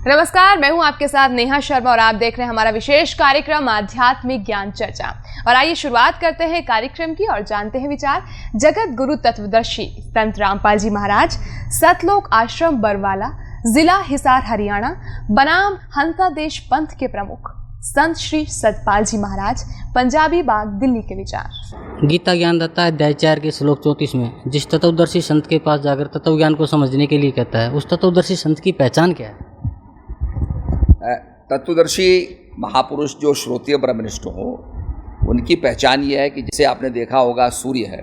नमस्कार, मैं हूं आपके साथ नेहा शर्मा और आप देख रहे हैं हमारा विशेष कार्यक्रम आध्यात्मिक ज्ञान चर्चा। और आइए शुरुआत करते हैं कार्यक्रम की और जानते हैं विचार जगत गुरु तत्वदर्शी संत रामपाल जी महाराज, सतलोक आश्रम बरवाला, जिला हिसार हरियाणा, बनाम हंसा देश पंथ के प्रमुख संत श्री सतपाल जी महाराज, पंजाबी बाग, दिल्ली के विचार। गीता ज्ञान दाता है अध्याय 4 के श्लोक 34 में जिस तत्वदर्शी संत के पास जाकर तत्व ज्ञान को समझने के लिए कहता है, उस तत्वदर्शी संत की पहचान क्या है? तत्वदर्शी महापुरुष जो श्रोतीय ब्रह्मनिष्ठ हो, उनकी पहचान ये है कि जैसे आपने देखा होगा सूर्य है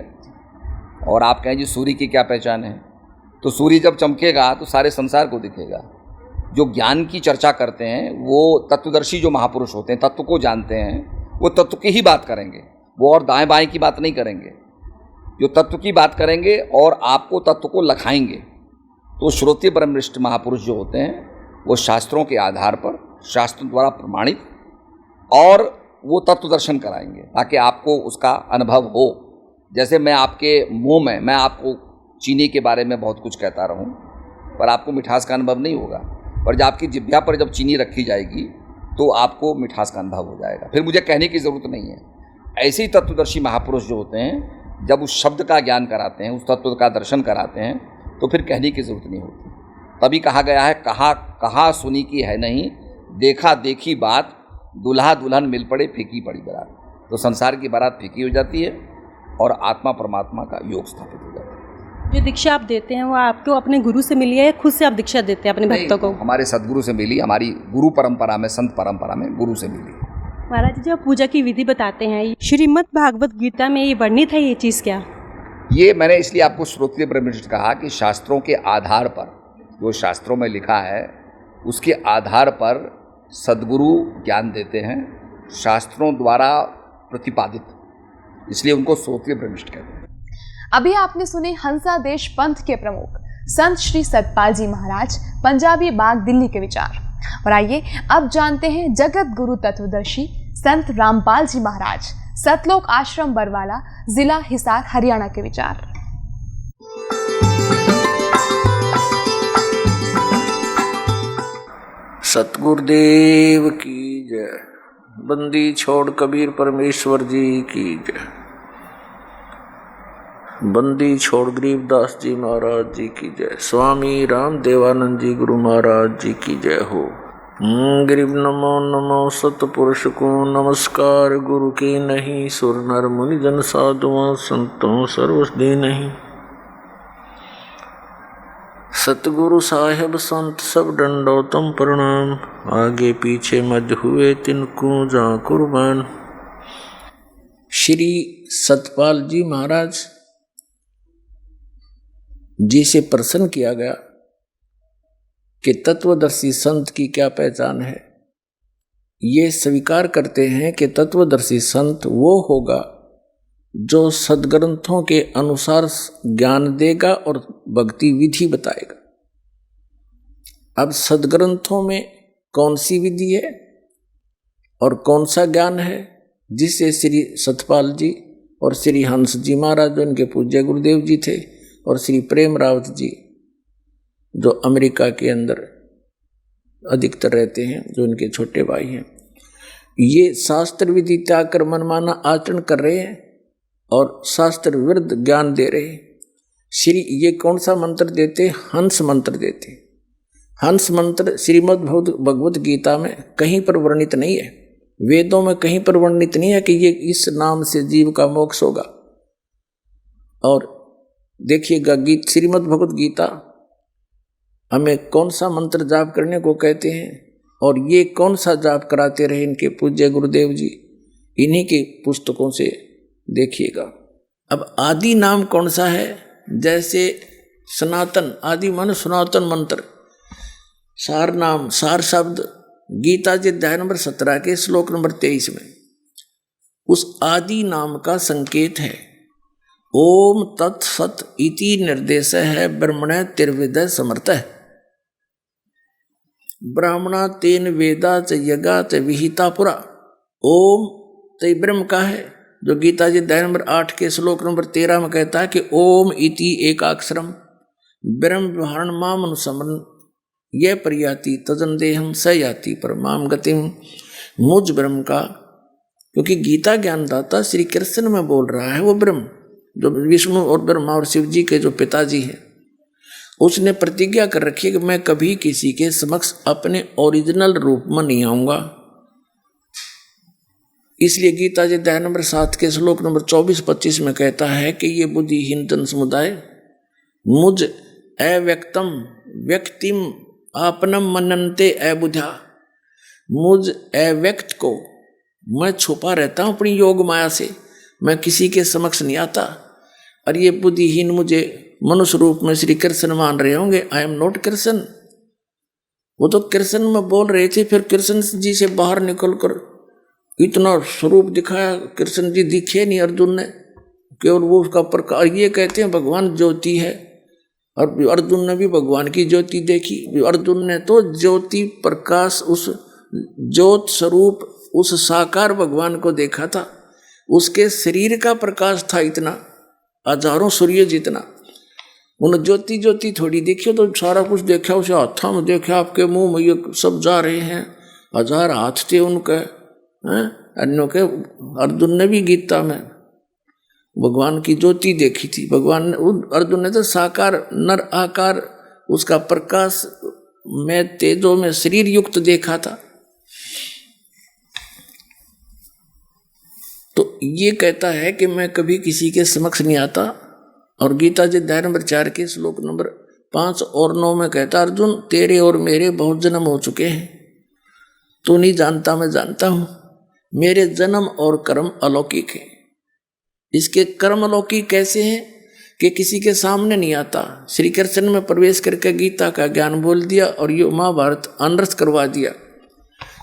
और आप कहें जी सूर्य की क्या पहचान है, तो सूर्य जब चमकेगा तो सारे संसार को दिखेगा। जो ज्ञान की चर्चा करते हैं वो तत्वदर्शी जो महापुरुष होते हैं, तत्व को जानते हैं, वो तत्व की ही बात करेंगे, वो और दाएं बाएं की बात नहीं करेंगे, जो तत्व की बात करेंगे और आपको तत्व को लखाएंगे। तो श्रोतीय ब्रह्मनिष्ठ महापुरुष जो होते हैं वो शास्त्रों के आधार पर, शास्त्रों द्वारा प्रमाणित, और वो तत्व दर्शन कराएंगे ताकि आपको उसका अनुभव हो। जैसे मैं आपके मुंह में, मैं आपको चीनी के बारे में बहुत कुछ कहता रहूं पर आपको मिठास का अनुभव नहीं होगा, पर जब आपकी जिह्वा पर जब चीनी रखी जाएगी तो आपको मिठास का अनुभव हो जाएगा, फिर मुझे कहने की ज़रूरत नहीं है। ऐसे ही तत्वदर्शी महापुरुष जो होते हैं जब उस शब्द का ज्ञान कराते हैं, उस तत्व का दर्शन कराते हैं, तो फिर कहने की ज़रूरत नहीं होती। तभी कहा गया है, कहा सुनी की है नहीं, देखा देखी बात, दुल्हा दुल्हन मिल पड़े फीकी पड़ी बारात। तो संसार की बारात फीकी हो जाती है और आत्मा परमात्मा का योग स्थापित हो जाता है। जो दीक्षा आप देते हैं वो आपको अपने गुरु से मिली है या खुद से आप दीक्षा देते हैं अपने भक्तों को? हमारे सदगुरु से मिली, हमारी गुरु परंपरा में, संत परंपरा में गुरु से मिली। महाराज जी, आप पूजा की विधि बताते हैं, श्रीमद् भागवत गीता में ये वर्णित है, ये चीज़ क्या? ये मैंने इसलिए आपको श्रोत्रिय ब्रह्मनिष्ठ कहा कि शास्त्रों के आधार पर, जो शास्त्रों में लिखा है उसके आधार पर सद्गुरु ज्ञान देते हैं, शास्त्रों द्वारा प्रतिपादित, इसलिए उनको श्रोत्रिय ब्रह्मनिष्ठ कहते हैं। अभी आपने सुने हंसा देश पंथ के प्रमुख संत श्री सतपाल जी महाराज, पंजाबी बाग, दिल्ली के विचार। और आइए अब जानते हैं जगत गुरु तत्वदर्शी संत रामपाल जी महाराज, सतलोक आश्रम बरवाला, जिला हिसार हरियाणा के विचार। सतगुरुदेव की जय। बंदी छोड़ कबीर परमेश्वर जी की जय। बंदी छोड़ गरीबदास जी महाराज जी की जय। स्वामी राम देवानंद जी गुरु महाराज जी की जय हो। गरीब नमो नमो सतपुरुष को नमस्कार, गुरु की नहीं, सुर नर मुनि जन साधुओं संतों सर्वस्दी नहीं। सतगुरु साहेब संत सब दंडोतम प्रणाम, आगे पीछे मज हुए तिनको जा कुर्बान। श्री सतपाल जी महाराज जी से प्रश्न किया गया कि तत्वदर्शी संत की क्या पहचान है। ये स्वीकार करते हैं कि तत्वदर्शी संत वो होगा जो सदग्रंथों के अनुसार ज्ञान देगा और भक्ति विधि बताएगा। अब सदग्रंथों में कौन सी विधि है और कौन सा ज्ञान है, जिससे श्री सतपाल जी और श्री हंस जी महाराज जो इनके पूज्य गुरुदेव जी थे, और श्री प्रेम रावत जी जो अमेरिका के अंदर अधिकतर रहते हैं, जो इनके छोटे भाई हैं, ये शास्त्र विधि त्याग कर मनमाना आचरण कर रहे हैं और शास्त्र विरुद्ध ज्ञान दे रहे हैं। श्री ये कौन सा मंत्र देते? हंस मंत्र देते। हंस मंत्र श्रीमद् भगवत गीता में कहीं पर वर्णित नहीं है, वेदों में कहीं पर वर्णित नहीं है कि ये इस नाम से जीव का मोक्ष होगा। और देखिएगा गीत श्रीमद् भगवत गीता हमें कौन सा मंत्र जाप करने को कहते हैं और ये कौन सा जाप कराते रहे इनके पूज्य गुरुदेव जी, इन्हीं की पुस्तकों से देखिएगा। अब आदि नाम कौन सा है? जैसे सनातन, आदि मन सनातन मंत्र, सार नाम, सार शब्द गीता जी अध्याय नंबर 17 के श्लोक नंबर 23 में उस आदि नाम का संकेत है। ओम तत्सत इति निर्देश है ब्रह्मण तिर्विदय समर्थ है। ब्राह्मणा तेन वेदा च यगा च विहिता पुरा। ओम तो ब्रह्म का है, जो गीता जी अध्याय नंबर 8 के श्लोक नंबर 13 में कहता है कि ओम इति एकाक्षरम ब्रह्म विहरण मामनुसमन यह प्रयाति तजन देहम स याति परमाम गतिम, मुझ ब्रह्म का, क्योंकि गीता ज्ञानदाता श्री कृष्ण में बोल रहा है, वो ब्रह्म जो विष्णु और ब्रह्मा और शिव जी के जो पिताजी हैं, उसने प्रतिज्ञा कर रखी है कि मैं कभी किसी के समक्ष अपने ओरिजिनल रूप में नहीं आऊंगा। इसलिए गीता जी अध्याय नंबर 7 के श्लोक नंबर 24-25 में कहता है कि ये बुद्धिहीन जन समुदाय मुझ अव्यक्तम व्यक्तिम आपनम मनन्ते अबुधा, मुझ अव्यक्त को मैं छुपा रहता हूँ अपनी योग माया से, मैं किसी के समक्ष नहीं आता। और ये बुद्धिहीन मुझे मनुष्य रूप में श्री कृष्ण मान रहे होंगे, आई एम नॉट कृष्ण। वो तो कृष्ण में बोल रहे थे, फिर कृष्ण जी से बाहर निकलकर इतना स्वरूप दिखाया, कृष्ण जी दिखे नहीं अर्जुन ने, केवल वो उसका प्रकाश। ये कहते हैं भगवान ज्योति है, और अर्जुन ने भी भगवान की ज्योति देखी। अर्जुन ने तो ज्योति प्रकाश, उस ज्योत स्वरूप, उस साकार भगवान को देखा था। उसके शरीर का प्रकाश था इतना, हजारों सूर्य जितना। उन्हें ज्योति ज्योति थोड़ी देखी, तो सारा कुछ देखा, उसे हाथा में देखा, आपके मुंह में ये सब जा रहे हैं, 1000 हाथ थे उनके, अन्यों के। अर्जुन ने भी गीता में भगवान की ज्योति देखी थी। भगवान ने, अर्जुन ने तो साकार नर आकार, उसका प्रकाश में तेजों में शरीर युक्त देखा था। तो ये कहता है कि मैं कभी किसी के समक्ष नहीं आता। और गीता जी अध्याय नंबर 4 के श्लोक नंबर 5 और 9 में कहता, अर्जुन तेरे और मेरे बहुत जन्म हो चुके हैं, तू नहीं जानता मैं जानता हूं। मेरे जन्म और कर्म अलौकिक है। इसके कर्म अलौकिक कैसे हैं कि किसी के सामने नहीं आता। श्री कृष्ण में प्रवेश करके गीता का ज्ञान बोल दिया और यो महाभारत अनर्थ करवा दिया।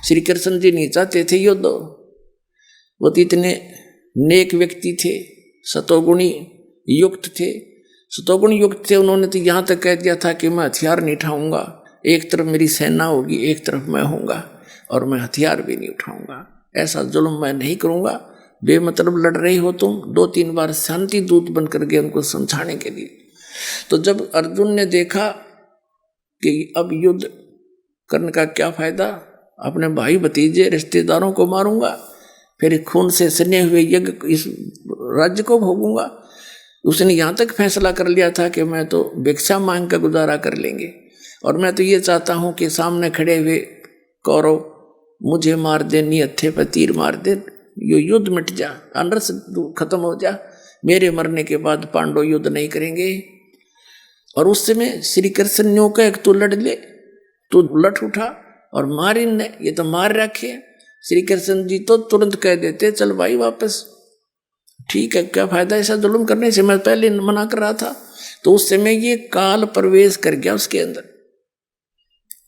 श्री कृष्ण जी नहीं चाहते थे युद्ध, वो तो इतने नेक व्यक्ति थे, सतोगुणी युक्त थे, सतोगुण युक्त थे। उन्होंने तो यहाँ तक कह दिया था कि मैं हथियार नहीं उठाऊंगा, एक तरफ मेरी सेना होगी, एक तरफ मैं होऊंगा, और मैं हथियार भी नहीं उठाऊंगा, ऐसा जुल्म मैं नहीं करूंगा। बेमतलब लड़ रही हो तुम। 2-3 बार शांति दूत बनकर गए उनको समझाने के लिए। तो जब अर्जुन ने देखा कि अब युद्ध करने का क्या फायदा, अपने भाई भतीजे रिश्तेदारों को मारूंगा, फिर खून से सने हुए यज्ञ इस राज्य को भोगूंगा, उसने यहाँ तक फैसला कर लिया था कि मैं तो भिक्षा मांग कर गुजारा कर लेंगे। और मैं तो ये चाहता हूँ कि सामने खड़े हुए कौरव मुझे मार दे, निहत्थे पर तीर मार दे, यो युद्ध मिट जा, अनर्थ खत्म हो जा, मेरे मरने के बाद पांडव युद्ध नहीं करेंगे। और उस समय श्री कृष्ण ने कहा तू लड़ ले, तू लट उठा और मार इनने, ये तो मार रखे। श्री कृष्ण जी तो तुरंत कह देते चल भाई वापस, ठीक है, क्या फायदा ऐसा जुल्म करने से, मैं पहले मना कर रहा था। तो उस समय ये काल प्रवेश कर गया उसके अंदर,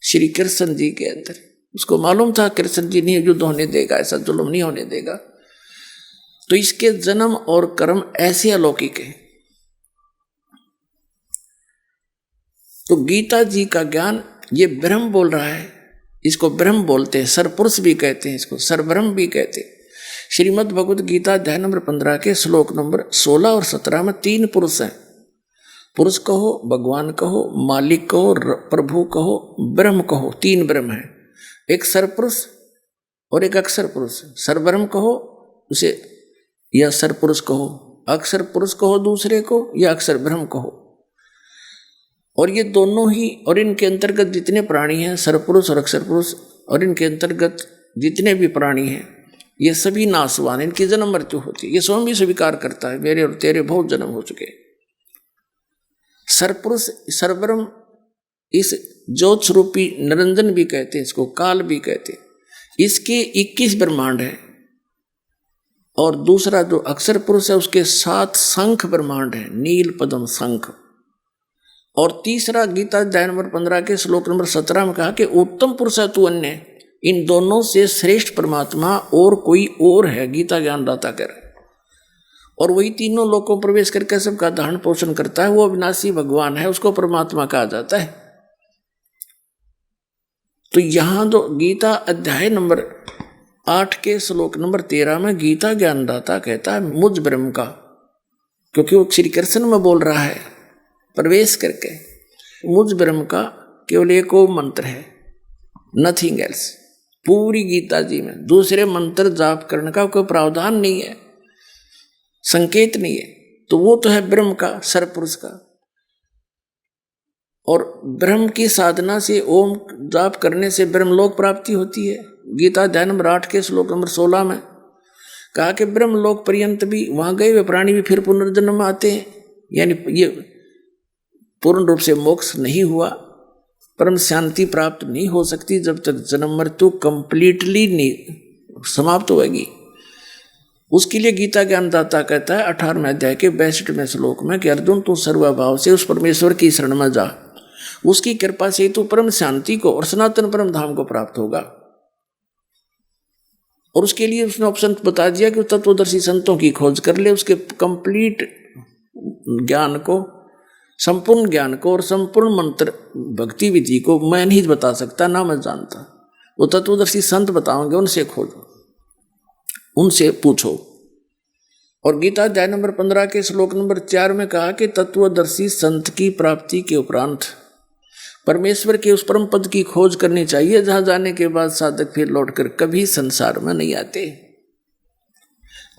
श्री कृष्ण जी के अंदर। उसको मालूम था कृष्ण जी नहीं युद्ध होने देगा, ऐसा जुल्म नहीं होने देगा। तो इसके जन्म और कर्म ऐसे अलौकिक है। तो गीता जी का ज्ञान ये ब्रह्म बोल रहा है, इसको ब्रह्म बोलते हैं, सरपुरुष भी कहते हैं, इसको सरब्रह्म भी कहते हैं। श्रीमद् भगवद गीता अध्याय नंबर 15 के श्लोक नंबर 16 और 17 में 3 पुरुष हैं। पुरुष कहो, भगवान कहो, मालिक कहो, प्रभु कहो, ब्रह्म कहो, 3 ब्रह्म है। एक सरपुरुष और एक अक्षर पुरुष। सरब्रह्म कहो उसे, या सरपुरुष कहो, अक्षर पुरुष कहो दूसरे को, या अक्षर ब्रह्म कहो। और ये दोनों ही, और इनके अंतर्गत जितने प्राणी हैं, सरपुरुष और अक्षर पुरुष, और इनके अंतर्गत जितने भी प्राणी हैं, ये सभी नाशवान, इनकी जन्म मृत्यु होती है। ये स्वयं भी स्वीकार करता है, मेरे और तेरे बहुत जन्म हो चुके। सरपुरुष सरब्रह्म, इस ज्योत स्वरूपी निरंजन भी कहते हैं, इसको काल भी कहते हैं। इसके 21 ब्रह्मांड है। और दूसरा जो अक्षर पुरुष है उसके 7 शंख ब्रह्मांड है, नील पद्म शंख। और तीसरा गीता अध्याय नंबर 15 के श्लोक नंबर 17 में कहा कि उत्तम पुरुष है तू अन्य, इन दोनों से श्रेष्ठ परमात्मा और कोई और है, गीता ज्ञानदाता कह रहा है। और वही तीनों लोकों प्रवेश करके सबका धारण पोषण करता है, वो अविनाशी भगवान है, उसको परमात्मा कहा जाता है। तो यहां जो गीता अध्याय नंबर 8 के श्लोक नंबर 13 में गीता ज्ञानदाता कहता है मुझ ब्रह्म का, क्योंकि वो श्री कृष्ण में बोल रहा है प्रवेश करके, मुझ ब्रह्म का केवल एक ओम मंत्र है, नथिंग एल्स। पूरी गीता जी में दूसरे मंत्र जाप करने का कोई प्रावधान नहीं है, संकेत नहीं है। तो वो तो है ब्रह्म का, सरपुरुष का। और ब्रह्म की साधना से, ओम जाप करने से ब्रह्मलोक प्राप्ति होती है। गीता अध्याय नंबर 8 के श्लोक नंबर 16 में कहा कि ब्रह्मलोक पर्यंत भी वहां गए हुए प्राणी भी फिर पुनर्जन्म में आते हैं। यानी ये पूर्ण रूप से मोक्ष नहीं हुआ, परम शांति प्राप्त नहीं हो सकती जब तक जन्म मृत्यु कंप्लीटली नहीं समाप्त होगी। उसके लिए गीता ज्ञानदाता कहता है 18वें अध्याय के 62वें श्लोक में कि अर्जुन तू सर्वभाव से उस परमेश्वर की शरण में जा, उसकी कृपा से तू परम शांति को और सनातन परम धाम को प्राप्त होगा। और उसके लिए उसने ऑप्शन बता दिया कि तत्वदर्शी संतों की खोज कर ले, उसके कंप्लीट ज्ञान को, संपूर्ण ज्ञान को और संपूर्ण मंत्र भक्ति विधि को मैं नहीं बता सकता, ना मैं जानता, वो तत्वदर्शी संत बताओगे, उनसे खोजो, उनसे पूछो। और गीता अध्याय नंबर 15 के श्लोक नंबर 4 में कहा कि तत्वदर्शी संत की प्राप्ति के उपरांत परमेश्वर के उस परम पद की खोज करनी चाहिए जहां जाने के बाद साधक फिर लौटकर कभी संसार में नहीं आते।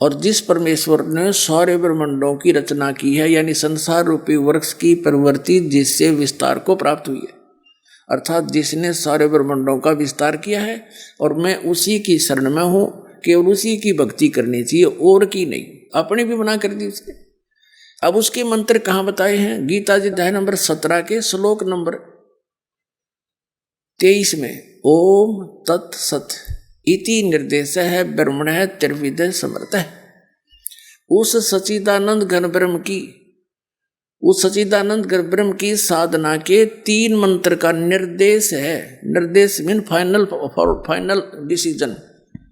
और जिस परमेश्वर ने सारे ब्रह्मांडों की रचना की है, यानी संसार रूपी वृक्ष की प्रवृत्ति जिससे विस्तार को प्राप्त हुई है, अर्थात जिसने सारे ब्रह्मांडों का विस्तार किया है, और मैं उसी की शरण में हूं, केवल उसी की भक्ति करनी चाहिए और की नहीं। अपनी भी मना कर दी उसने। अब उसके मंत्र कहाँ बताए हैं? गीता जी अध्याय नंबर 17 के श्लोक नंबर 23 में ओम तत्सत इति निर्देश है ब्रह्मण है त्रिविध समर्थ है। उस सच्चिदानंद घन ब्रह्म की, उस सच्चिदानंद घन ब्रह्म की साधना के 3 मंत्र का निर्देश है। निर्देश मीन फाइनल डिसीजन,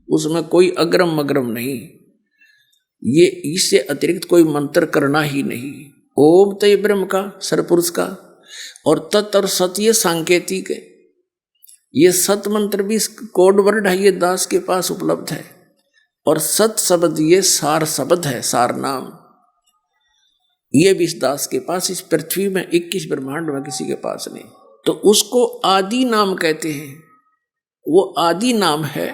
उसमें कोई अग्रम मग्रम नहीं, ये इससे अतिरिक्त कोई मंत्र करना ही नहीं। ओम तो ये ब्रह्म का, सरपुरुष का, और तत् और सत ये सांकेतिक है। ये सत मंत्र भी कोड वर्ड है, ये दास के पास उपलब्ध है। और सत शब्द ये सार शब्द है, सार नाम, ये भी इस दास के पास, इस पृथ्वी में 21 ब्रह्मांड में किसी के पास नहीं। तो उसको आदि नाम कहते हैं, वो आदि नाम है।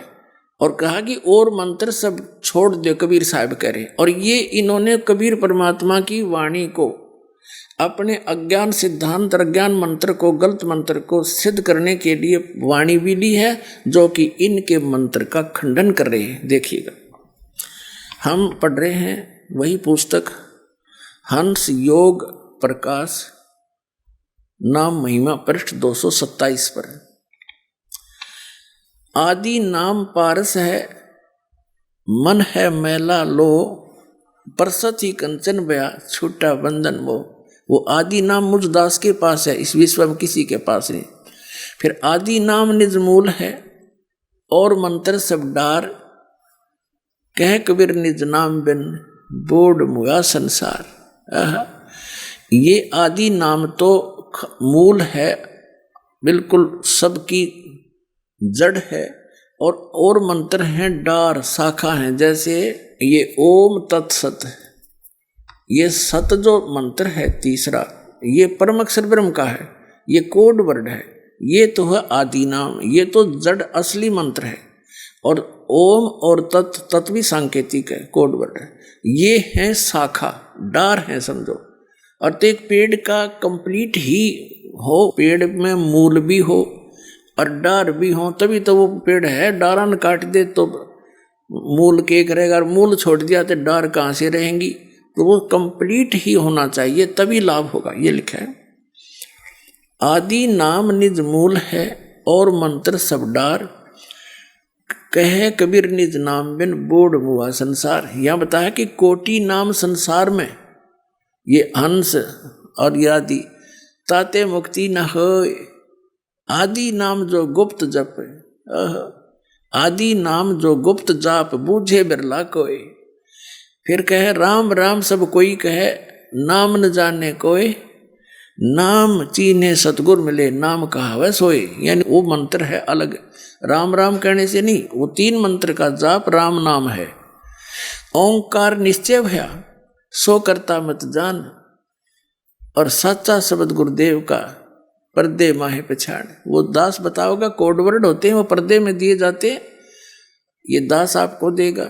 और कहा कि और मंत्र सब छोड़ दे, कबीर साहब कह रहे। और ये इन्होंने कबीर परमात्मा की वाणी को, अपने अज्ञान सिद्धांत, अज्ञान मंत्र को, गलत मंत्र को सिद्ध करने के लिए वाणी भी ली है, जो कि इनके मंत्र का खंडन कर रहे हैं। देखिएगा, हम पढ़ रहे हैं वही पुस्तक हंस योग प्रकाश नाम महिमा पृष्ठ 227 पर। आदि नाम पारस है, मन है मैला लो, परसत ही कंचन बया छूटा बंधन वो। वो आदि नाम मुझ दास के पास है, इस विश्व में किसी के पास नहीं। फिर आदि नाम निज मूल है, और मंत्र सब डार, कह कबीर निज नाम बिन बोड मुआ संसार। ये आदि नाम तो मूल है, बिल्कुल सबकी जड़ है, और मंत्र हैं डार, शाखा हैं। जैसे ये ओम तत्सत, ये सत जो मंत्र है तीसरा, ये परम अक्षर ब्रह्म का है, ये कोड वर्ड है, ये तो है आदि नाम, ये तो जड़ असली मंत्र है। और ओम और तत् भी सांकेतिक है, कोड वर्ड है। ये है शाखा, डार है समझो। और तो एक पेड़ का कंप्लीट ही हो, पेड़ में मूल भी हो और डार भी हो, तभी तो वो पेड़ है। डारान काट दे तो मूल के करेगा, और मूल छोड़ दिया तो डार कहाँ से रहेंगी? तो वो कंप्लीट ही होना चाहिए, तभी लाभ होगा। ये लिखा है आदि नाम निज मूल है, और मंत्र सब डार, कहे कबीर निज नाम बिन बोड मुआ संसार। यहाँ बताया कि कोटि नाम संसार में, ये हंस और ये आदि, ताते मुक्ति न होए। आदि नाम जो गुप्त जप, आदि नाम जो गुप्त जाप, बूझे बिरला कोई। फिर कहे राम राम सब कोई कहे, नाम न जाने कोई, नाम चीने सतगुर मिले, नाम कहावे सोए। यानी वो मंत्र है अलग, राम राम कहने से नहीं, वो 3 मंत्र का जाप राम नाम है। ओंकार निश्चय भया सो करता मत जान, और सच्चा शब्द गुरुदेव का, पर्दे माहे पछाड़। वो दास बताओगा, कोड वर्ड होते हैं, वो पर्दे में दिए जाते हैं, ये दास आपको देगा।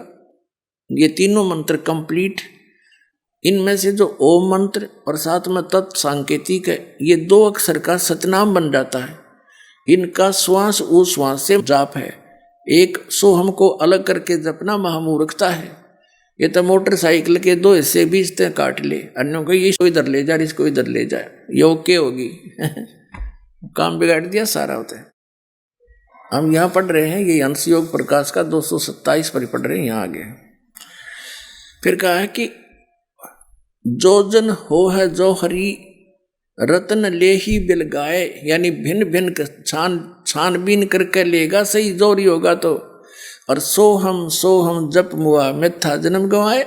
ये तीनों मंत्र कंप्लीट। इनमें से जो ओम मंत्र और साथ में तत् सांकेतिक है, ये 2 अक्षर का सतनाम बन जाता है। इनका श्वास उश्वास से जाप है। एक सोहम को अलग करके जपना महामूर्खता है। ये तो मोटरसाइकिल के 2 हिस्से बीचते काट ले, अन्यों को इसको इधर ले जा, इसको इधर ले जाए, ये ओके होगी। काम बिगाड़ दिया सारा होता है। हम यहाँ पढ़ रहे हैं, ये अंश योग प्रकाश का 227 पर पढ़ रहे हैं, यहाँ आगे फिर कहा है कि जो जन हो है जो हरि रत्न ले ही बिल गाए, यानी भिन्न भिन्न छानबीन करके लेगा, सही जोरी होगा तो। और सोहम जप मुआ मिथ्या जन्म गवाए।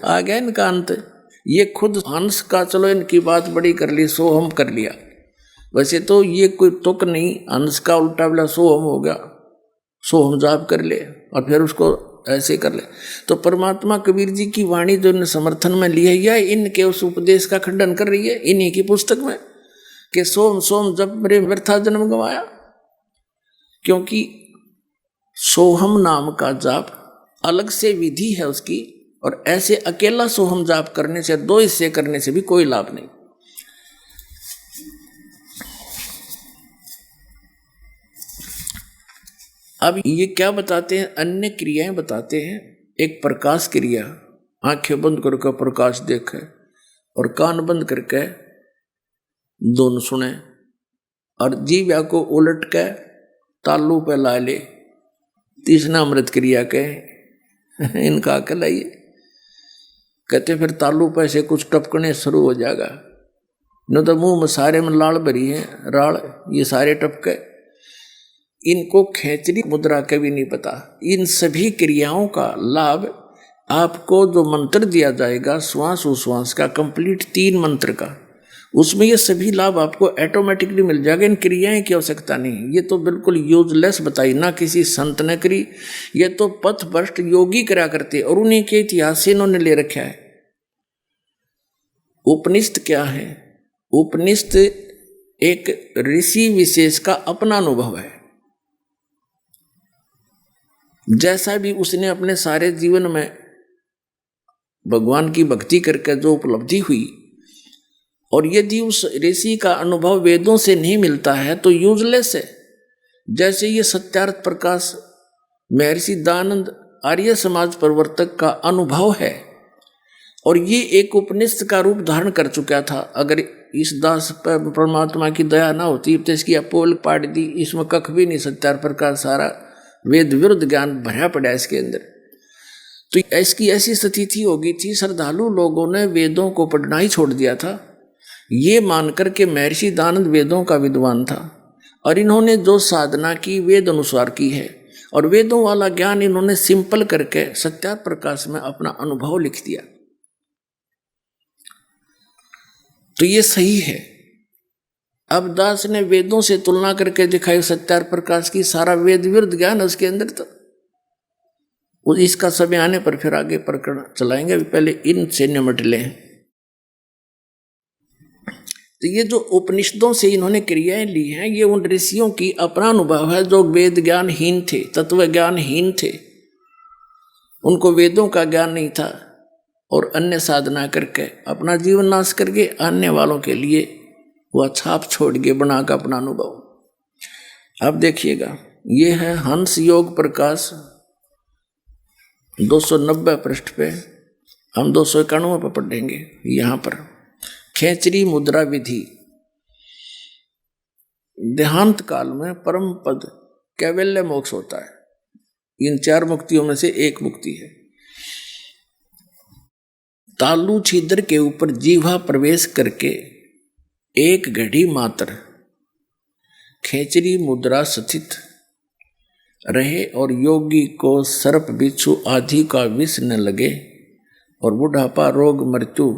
आ गया इनका अंत। ये खुद हंस का, चलो इनकी बात बड़ी कर ली, सोहम कर लिया। वैसे तो ये कोई तुक नहीं, हंस का उल्टा बोला सोहम हो गया, सोहम जाप कर ले और फिर उसको ऐसे कर ले। तो परमात्मा कबीर जी की वाणी जो इन्हें समर्थन में ली है, या इनके उस उपदेश का खंडन कर रही है इन्हीं की पुस्तक में कि सोम जब मेरे व्यर्था जन्म गंवाया। क्योंकि सोहम नाम का जाप अलग से विधि है उसकी, और ऐसे अकेला सोहम जाप करने से, 2 हिस्से करने से भी कोई लाभ नहीं। अब ये क्या बताते हैं, अन्य क्रियाएं बताते हैं। एक प्रकाश क्रिया, आंखें बंद करके प्रकाश देखे और कान बंद करके दोनों सुने, और जीव्या को उलट के तालू पे ला ले। तीसरा अमृत क्रिया के इनका कहलाइए। कहते फिर तालू पे से कुछ टपकने शुरू हो जाएगा, न तो मुंह में सारे में लाल भरी है, राल ये सारे टपके। इनको खेचरी मुद्रा का भी नहीं पता। इन सभी क्रियाओं का लाभ आपको जो मंत्र दिया जाएगा श्वास उश्वास का, कंप्लीट 3 मंत्र का, उसमें ये सभी लाभ आपको ऑटोमेटिकली मिल जाएगा। इन क्रियाएं की आवश्यकता नहीं। ये तो बिल्कुल यूजलेस बताई, ना किसी संत ने करी, ये तो पथभ्रष्ट योगी करा करते, और उन्हीं के इतिहास से इन्होंने ले रखा है। उपनिषद क्या है? उपनिषद एक ऋषि विशेष का अपना अनुभव है। जैसा भी उसने अपने सारे जीवन में भगवान की भक्ति करके जो उपलब्धि हुई, और यदि उस ऋषि का अनुभव वेदों से नहीं मिलता है तो यूजलेस है। जैसे ये सत्यार्थ प्रकाश महर्षि दयानंद आर्य समाज प्रवर्तक का अनुभव है, और ये एक उपनिषद का रूप धारण कर चुका था। अगर इस दास पर परमात्मा की दया ना होती तो इसकी अपोल पाट दी, इसमें कख भी नहीं, सत्यार्थ प्रकाश सारा वेद विरुद्ध ज्ञान भरा पड़ा इसके अंदर। तो इसकी ऐसी स्थिति हो गई थी, श्रद्धालु लोगों ने वेदों को पढ़ना ही छोड़ दिया था, ये मानकर के महर्षि दयानंद वेदों का विद्वान था, और इन्होंने जो साधना की वेद अनुसार की है, और वेदों वाला ज्ञान इन्होंने सिंपल करके सत्यार्थ प्रकाश में अपना अनुभव लिख दिया। तो ये सही है। अब दास ने वेदों से तुलना करके दिखाई सत्यार्थ प्रकाश की, सारा वेद विरुद्ध ज्ञान उसके अंदर। तो इसका समय आने पर फिर आगे प्रकरण चलाएंगे, अभी पहले इनसे निमट लें। तो ये जो उपनिषदों से इन्होंने क्रियाएं ली हैं, ये उन ऋषियों की अपना अनुभव है जो वेद ज्ञानहीन थे, तत्व ज्ञानहीन थे, उनको वेदों का ज्ञान नहीं था, और अन्य साधना करके अपना जीवन नाश करके आने वालों के लिए वह छाप छोड़ के बना का अपना अनुभव। अब देखिएगा, ये है हंस योग प्रकाश 290 पृष्ठ पे, हम 291 पर पढ़ेंगे। यहाँ पर खेचरी मुद्रा विधि। देहांत काल में परम पद कैवल्य मोक्ष होता है। इन 4 मुक्तियों में से एक मुक्ति है। तालु छिद्र के ऊपर जीवा प्रवेश करके एक घड़ी मात्र खेचरी मुद्रा स्थित रहे, और योगी को सर्प बिच्छू आदि का विष न लगे, और बुढ़ापा रोग मृत्यु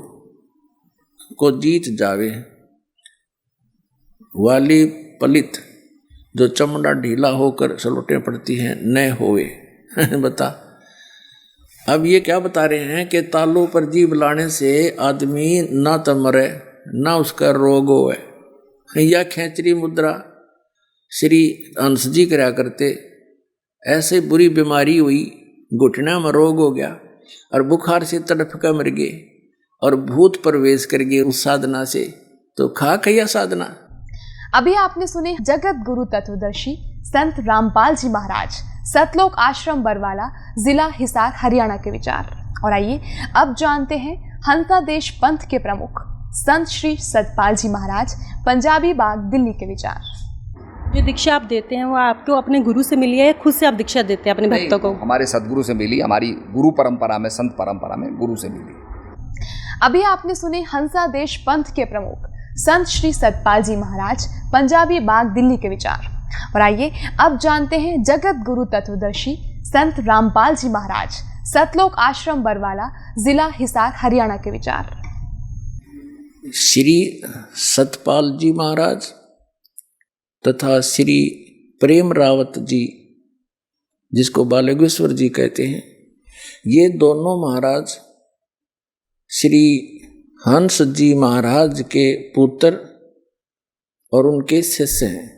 को जीत जावे, वाली पलित जो चमड़ा ढीला होकर सलोटें पड़ती हैं न होवे। बता, अब ये क्या बता रहे हैं कि तालू पर जीभ लाने से आदमी ना तो मरे ना उसका रोग होवे, या खेचरी मुद्रा श्री हंस जी करा करते। ऐसे बुरी बीमारी हुई, घुटना में रोग हो गया और बुखार से तड़प कर मर गए और भूत प्रवेश कर गए उस साधना से। तो खा खैया साधना। अभी आपने सुने जगत गुरु तत्वदर्शी संत रामपाल जी महाराज, सतलोक आश्रम बरवाला, जिला हिसार, हरियाणा के विचार। और आइए अब जानते हैं हंसा देश पंथ के प्रमुख संत श्री सतपाल जी महाराज, पंजाबी बाग, दिल्ली के विचार। जो दीक्षा आप देते हैं वो आपको अपने गुरु से मिली है या खुद से आप दीक्षा देते हैं अपने भक्तों को? हमारे सदगुरु से मिली, हमारी गुरु परंपरा में, संत परंपरा में गुरु से मिली। अभी आपने सुने हंसा देश पंथ के प्रमुख संत श्री सतपाल जी महाराज, पंजाबी बाग, दिल्ली के विचार। और आइए अब जानते हैं जगत गुरु तत्वदर्शी संत रामपाल जी महाराज, सतलोक आश्रम बरवाला, जिला हिसार, हरियाणा के विचार। श्री सतपाल जी महाराज तथा श्री प्रेम रावत जी, जिसको बालगेश्वर जी कहते हैं, ये दोनों महाराज श्री हंस जी महाराज के पुत्र और उनके शिष्य हैं।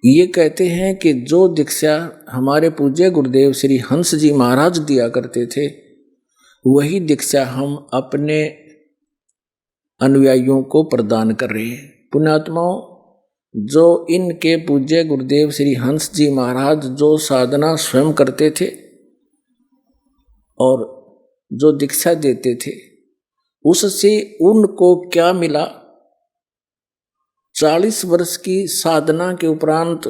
ये कहते हैं कि जो दीक्षा हमारे पूज्य गुरुदेव श्री हंस जी महाराज दिया करते थे, वही दीक्षा हम अपने अनुयायियों को प्रदान कर रहे हैं। पुण्यात्माओं, जो इनके पूज्य गुरुदेव श्री हंस जी महाराज जो साधना स्वयं करते थे और जो दीक्षा देते थे, उससे उनको क्या मिला? 40 वर्ष की साधना के उपरांत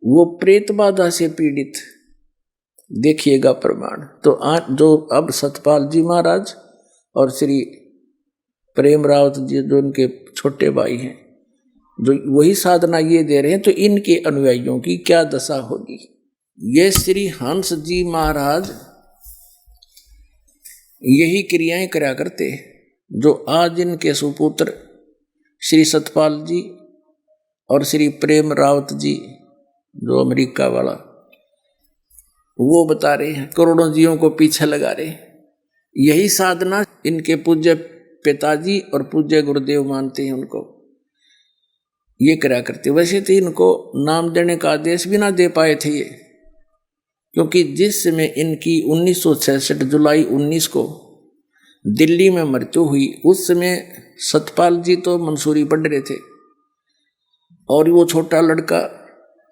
वो प्रेत बाधा से पीड़ित, देखिएगा प्रमाण। तो आज जो अब सतपाल जी महाराज और श्री प्रेम रावत जी जो इनके छोटे भाई हैं, जो वही साधना ये दे रहे हैं, तो इनके अनुयायियों की क्या दशा होगी? ये श्री हंस जी महाराज यही क्रियाएं करा करते, जो आज इनके सुपुत्र श्री सतपाल जी और श्री प्रेम रावत जी, जो अमेरिका वाला, वो बता रहे हैं, करोड़ों जीवों को पीछे लगा रहे हैं। यही साधना इनके पूज्य पिताजी और पूज्य गुरुदेव मानते हैं उनको, ये करा करते। वैसे तो इनको नाम देने का आदेश भी ना दे पाए थे ये, क्योंकि जिस समय इनकी 1966 जुलाई 19 को दिल्ली में मृत्यु हुई, उस समय सतपाल जी तो मंसूरी पढ़ रहे थे और वो छोटा लड़का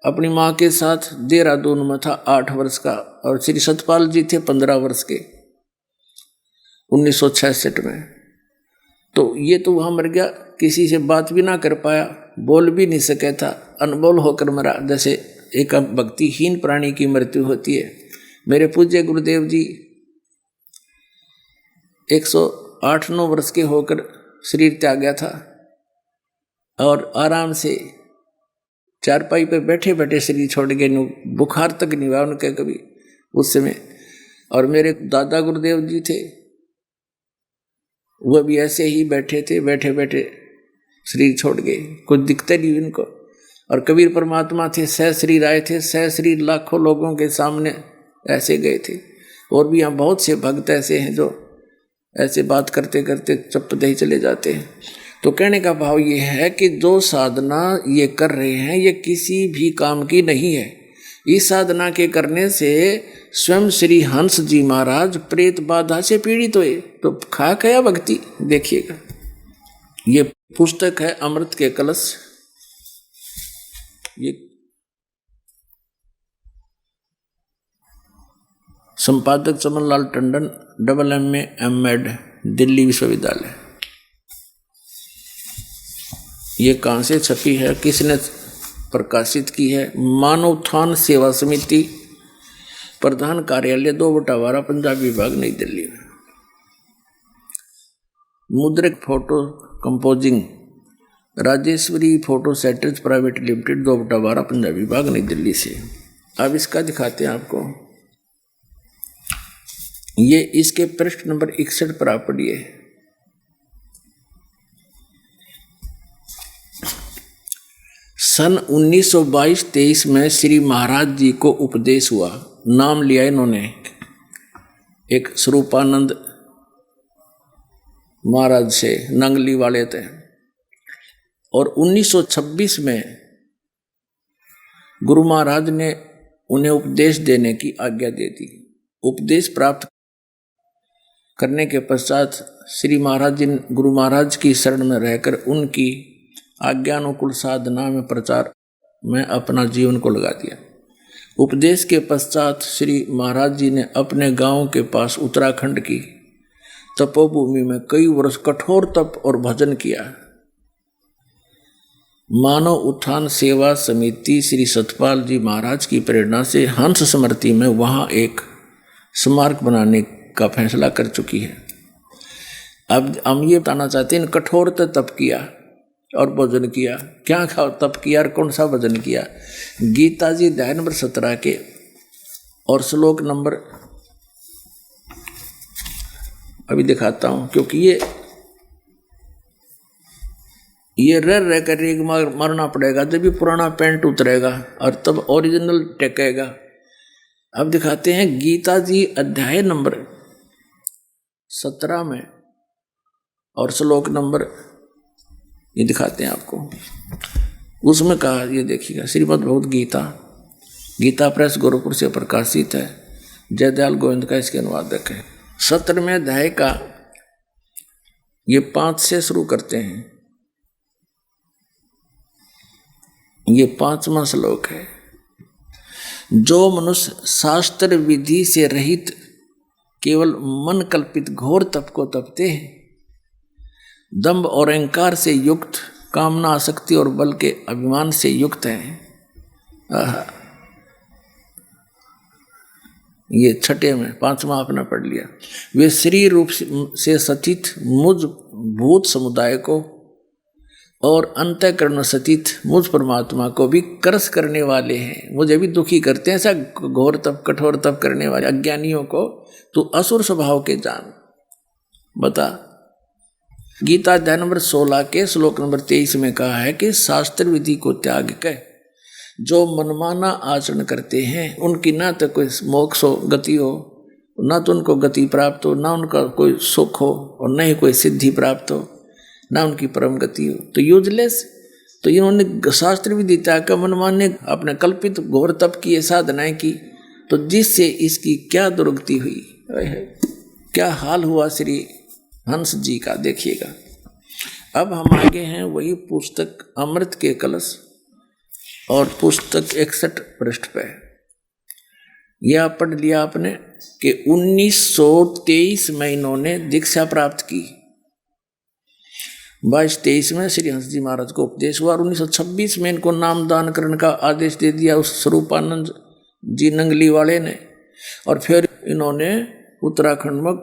अपनी माँ के साथ देहरादून में था, 8 वर्ष का, और श्री सतपाल जी थे 15 वर्ष के 1966 में। तो ये तो वहाँ मर गया, किसी से बात भी ना कर पाया, बोल भी नहीं सके था, अनबोल होकर मरा, जैसे एक भक्तिहीन प्राणी की मृत्यु होती है। मेरे पूज्य गुरुदेव जी 108-9 वर्ष के होकर शरीर त्याग गया था और आराम से चारपाई पे बैठे बैठे शरीर छोड़ गए, बुखार तक नहीं हुआ उनके कभी उस समय। और मेरे दादा गुरुदेव जी थे, वह भी ऐसे ही बैठे थे, बैठे बैठे शरीर छोड़ गए, कुछ दिखते नहीं उनको। और कबीर परमात्मा थे, सह शरीर आए थे, सह शरीर लाखों लोगों के सामने ऐसे गए थे। और भी यहाँ बहुत से भक्त ऐसे हैं जो ऐसे बात करते करते चुप ही चले जाते हैं। तो कहने का भाव ये है कि जो साधना ये कर रहे हैं, ये किसी भी काम की नहीं है। इस साधना के करने से स्वयं श्री हंस जी महाराज प्रेत बाधा से पीड़ित हुए, तो खा गया भक्ति। देखिएगा, ये पुस्तक है अमृत के कलश, ये संपादक चमनलाल टंडन, MA M.Ed, दिल्ली विश्वविद्यालय। ये कहाँ से छपी है, किसने प्रकाशित की है? मानव उत्थान सेवा समिति, प्रधान कार्यालय 2/12, पंजाबी विभाग, नई दिल्ली। मुद्रक photo composing, Rajeshwari photo setters private limited, 2/12, Punjabi विभाग, नई दिल्ली से। अब इसका दिखाते हैं आपको। ये इसके पृष्ठ नंबर 61 पर आप पढ़िए। सन 1922-23 में श्री महाराज जी को उपदेश हुआ। नाम लिया इन्होंने, एक स्वरूपानंद महाराज से, नंगली वाले थे। और 1926 में गुरु महाराज ने उन्हें उपदेश देने की आज्ञा दे दी। उपदेश प्राप्त करने के पश्चात श्री महाराज जी गुरु महाराज की शरण में रहकर उनकी आज्ञानुकूल साधना में प्रचार में अपना जीवन को लगा दिया। उपदेश के पश्चात श्री महाराज जी ने अपने गांव के पास उत्तराखंड की तपोभूमि में कई वर्ष कठोर तप और भजन किया। मानव उत्थान सेवा समिति श्री सतपाल जी महाराज की प्रेरणा से हंस स्मृति में वहाँ एक स्मारक बनाने का फैसला कर चुकी है। अब हम ये बताना चाहते हैं, कठोर तप किया और भजन किया। क्या तप किया और कौन सा भजन किया? गीता जी अध्याय नंबर 17 के और श्लोक नंबर अभी दिखाता हूँ, क्योंकि ये रह कर एक मरना पड़ेगा, जब भी पुराना पेंट उतरेगा और तब ओरिजिनल टेकेगा। अब दिखाते हैं गीता जी अध्याय नंबर 17 में और श्लोक नंबर ये दिखाते हैं आपको। उसमें कहा, ये देखिएगा, श्रीमद् भगवत गीता, गीता प्रेस गोरखपुर से प्रकाशित है। जयदयाल गोविंद का इसके अनुवादक है। 17वें अध्याय का ये 5 से शुरू करते हैं। ये 5वां श्लोक है। जो मनुष्य शास्त्र विधि से रहित केवल मन कल्पित घोर तप को तपते हैं, दंभ और अहंकार से युक्त, कामना आसक्ति और बल के अभिमान से युक्त हैं। ये 6 में 5वां आपने पढ़ लिया। वे श्री रूप से सचित मुझ भूत समुदाय को और अंतःकरण सचित मुझ परमात्मा को भी करस करने वाले हैं। मुझे भी दुखी करते हैं ऐसा घोर तप कठोर तप करने वाले अज्ञानियों को तू असुर स्वभाव के जान। बता, गीता अध्याय नंबर 16 के श्लोक नंबर 23 में कहा है कि शास्त्र विधि को त्याग कर जो मनमाना आचरण करते हैं उनकी ना तो कोई मोक्ष हो, गति हो, ना तो उनको गति प्राप्त हो, ना उनका कोई सुख हो और न ही कोई सिद्धि प्राप्त हो, ना उनकी परम गति हो। तो यूजलेस। तो इन्होंने शास्त्र विधि त्याग कर मनमाने अपने कल्पित घोर तप की साधनाएं की, तो जिससे इसकी क्या दुर्गति हुई, क्या हाल हुआ श्री हंस जी का, देखिएगा। अब हम आगे हैं वही पुस्तक अमृत के कलश और पुस्तक 61 पृष्ठ पे। यह पढ़ लिया आपने कि 1923 में इन्होंने दीक्षा प्राप्त की। 22-23 में श्री हंस जी महाराज को उपदेश हुआ और 1926 में इनको नाम दान करने का आदेश दे दिया उस स्वरूपानंद जी नंगली वाले ने। और फिर इन्होंने उत्तराखंड में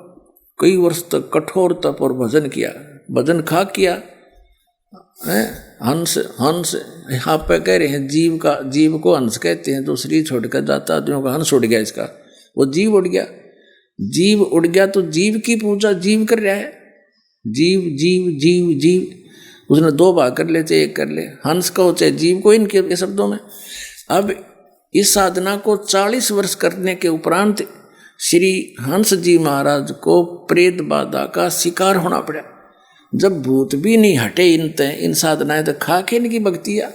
कई वर्ष तक कठोर तप और भजन किया। भजन खा किया है। हंस हंस यहाँ पे कह रहे हैं, जीव को हंस कहते हैं। तो शरीर छोड़कर जाता आदमियों का, हंस उड़ गया इसका, वो जीव उड़ गया। जीव उड़ गया तो जीव की पूजा जीव कर रहा है। जीव जीव जीव जीव, उसने 2 भाग कर ले चाहे 1 कर ले, हंस को चाहे जीव को, इनके शब्दों में। अब इस साधना को 40 वर्ष करने के उपरांत श्री हंस जी महाराज को प्रेत बाधा का शिकार होना पड़ा। जब भूत भी नहीं हटे इन साधनाएं, तो खा के इनकी भक्तियां।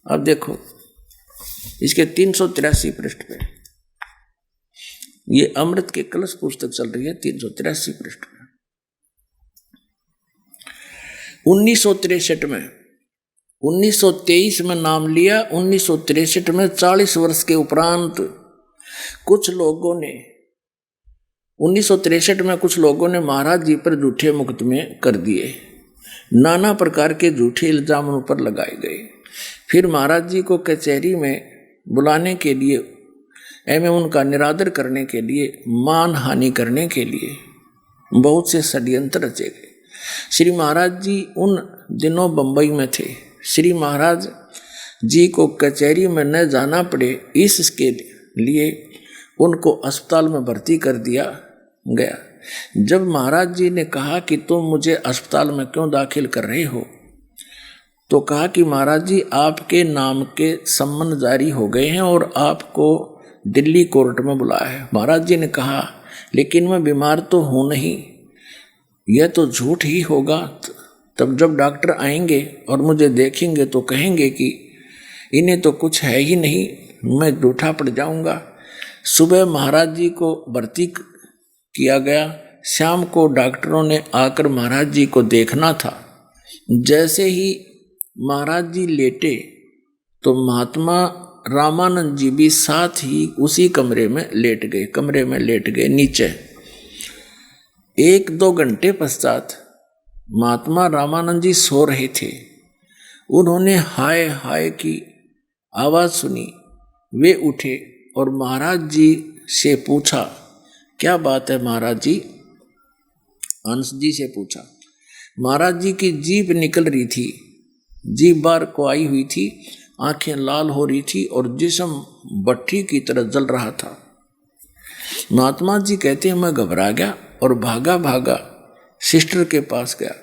अब देखो इसके 383 पृष्ठ पे, ये अमृत के कलश पुस्तक चल रही है, 383 पृष्ठ पे। 1963 में, 1923 में नाम लिया, 1963 में 40 वर्ष के उपरांत कुछ लोगों ने 1963 में कुछ लोगों ने महाराज जी पर झूठे मुकदमे कर दिए। नाना प्रकार के झूठे इल्जाम उन पर लगाए गए। फिर महाराज जी को कचहरी में बुलाने के लिए एवं उनका निरादर करने के लिए, मान हानि करने के लिए बहुत से षड्यंत्र रचे गए। श्री महाराज जी उन दिनों बंबई में थे। श्री महाराज जी को कचहरी में न जाना पड़े, इसके लिए उनको अस्पताल में भर्ती कर दिया गया। जब महाराज जी ने कहा कि तुम मुझे अस्पताल में क्यों दाखिल कर रहे हो, तो कहा कि महाराज जी आपके नाम के सम्मन जारी हो गए हैं और आपको दिल्ली कोर्ट में बुलाया है। महाराज जी ने कहा लेकिन मैं बीमार तो हूँ नहीं, यह तो झूठ ही होगा। तब जब डॉक्टर आएंगे और मुझे देखेंगे तो कहेंगे कि इन्हें तो कुछ है ही नहीं, मैं रूठा पड़ जाऊंगा। सुबह महाराज जी को भर्ती किया गया। शाम को डॉक्टरों ने आकर महाराज जी को देखना था। जैसे ही महाराज जी लेटे तो महात्मा रामानंद जी भी साथ ही उसी कमरे में लेट गए नीचे। 1-2 घंटे पश्चात महात्मा रामानंद जी सो रहे थे। उन्होंने हाय हाय की आवाज़ सुनी। वे उठे और महाराज जी से पूछा, क्या बात है महाराज जी? हंस जी से पूछा। महाराज जी की जीभ निकल रही थी, जीभ बाहर को आई हुई थी, आंखें लाल हो रही थी और जिस्म भट्ठी की तरह जल रहा था। महात्मा जी कहते हैं, मैं घबरा गया और भागा सिस्टर के पास गया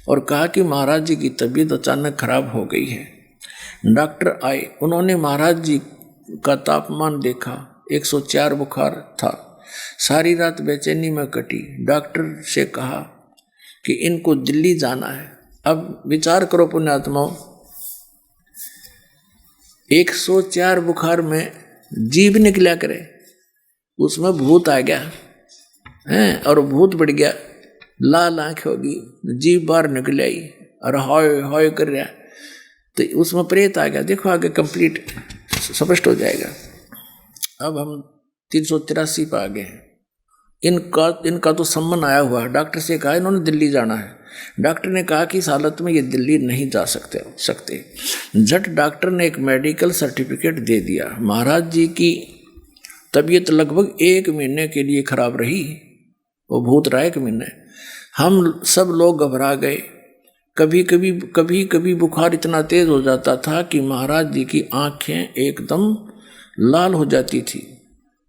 और कहा कि महाराज जी की तबीयत अचानक खराब हो गई है। डॉक्टर आए, उन्होंने महाराज जी का तापमान देखा, 104 बुखार था। सारी रात बेचैनी में कटी। डॉक्टर से कहा कि इनको दिल्ली जाना है। अब विचार करो पुण्यात्माओं, 104 बुखार में जीभ निकला करे, उसमें भूत आ गया है और भूत बढ़ गया, लाल आंख होगी, जीभ बाहर निकल आई और हाय हाय कर रहा, तो उसमें प्रेत आ गया। देखो आगे कंप्लीट स्पष्ट हो जाएगा। अब हम 383 पर आ गए हैं। इनका तो सम्मन आया हुआ। डॉक्टर से कहा इन्होंने दिल्ली जाना है। डॉक्टर ने कहा कि इस हालत में ये दिल्ली नहीं जा सकते। झट डॉक्टर ने एक मेडिकल सर्टिफिकेट दे दिया। महाराज जी की तबीयत लगभग 1 महीने के लिए खराब रही। वो भूत रहा 1 महीने। हम सब लोग घबरा गए। कभी बुखार इतना तेज हो जाता था कि महाराज जी की आंखें एकदम लाल हो जाती थी।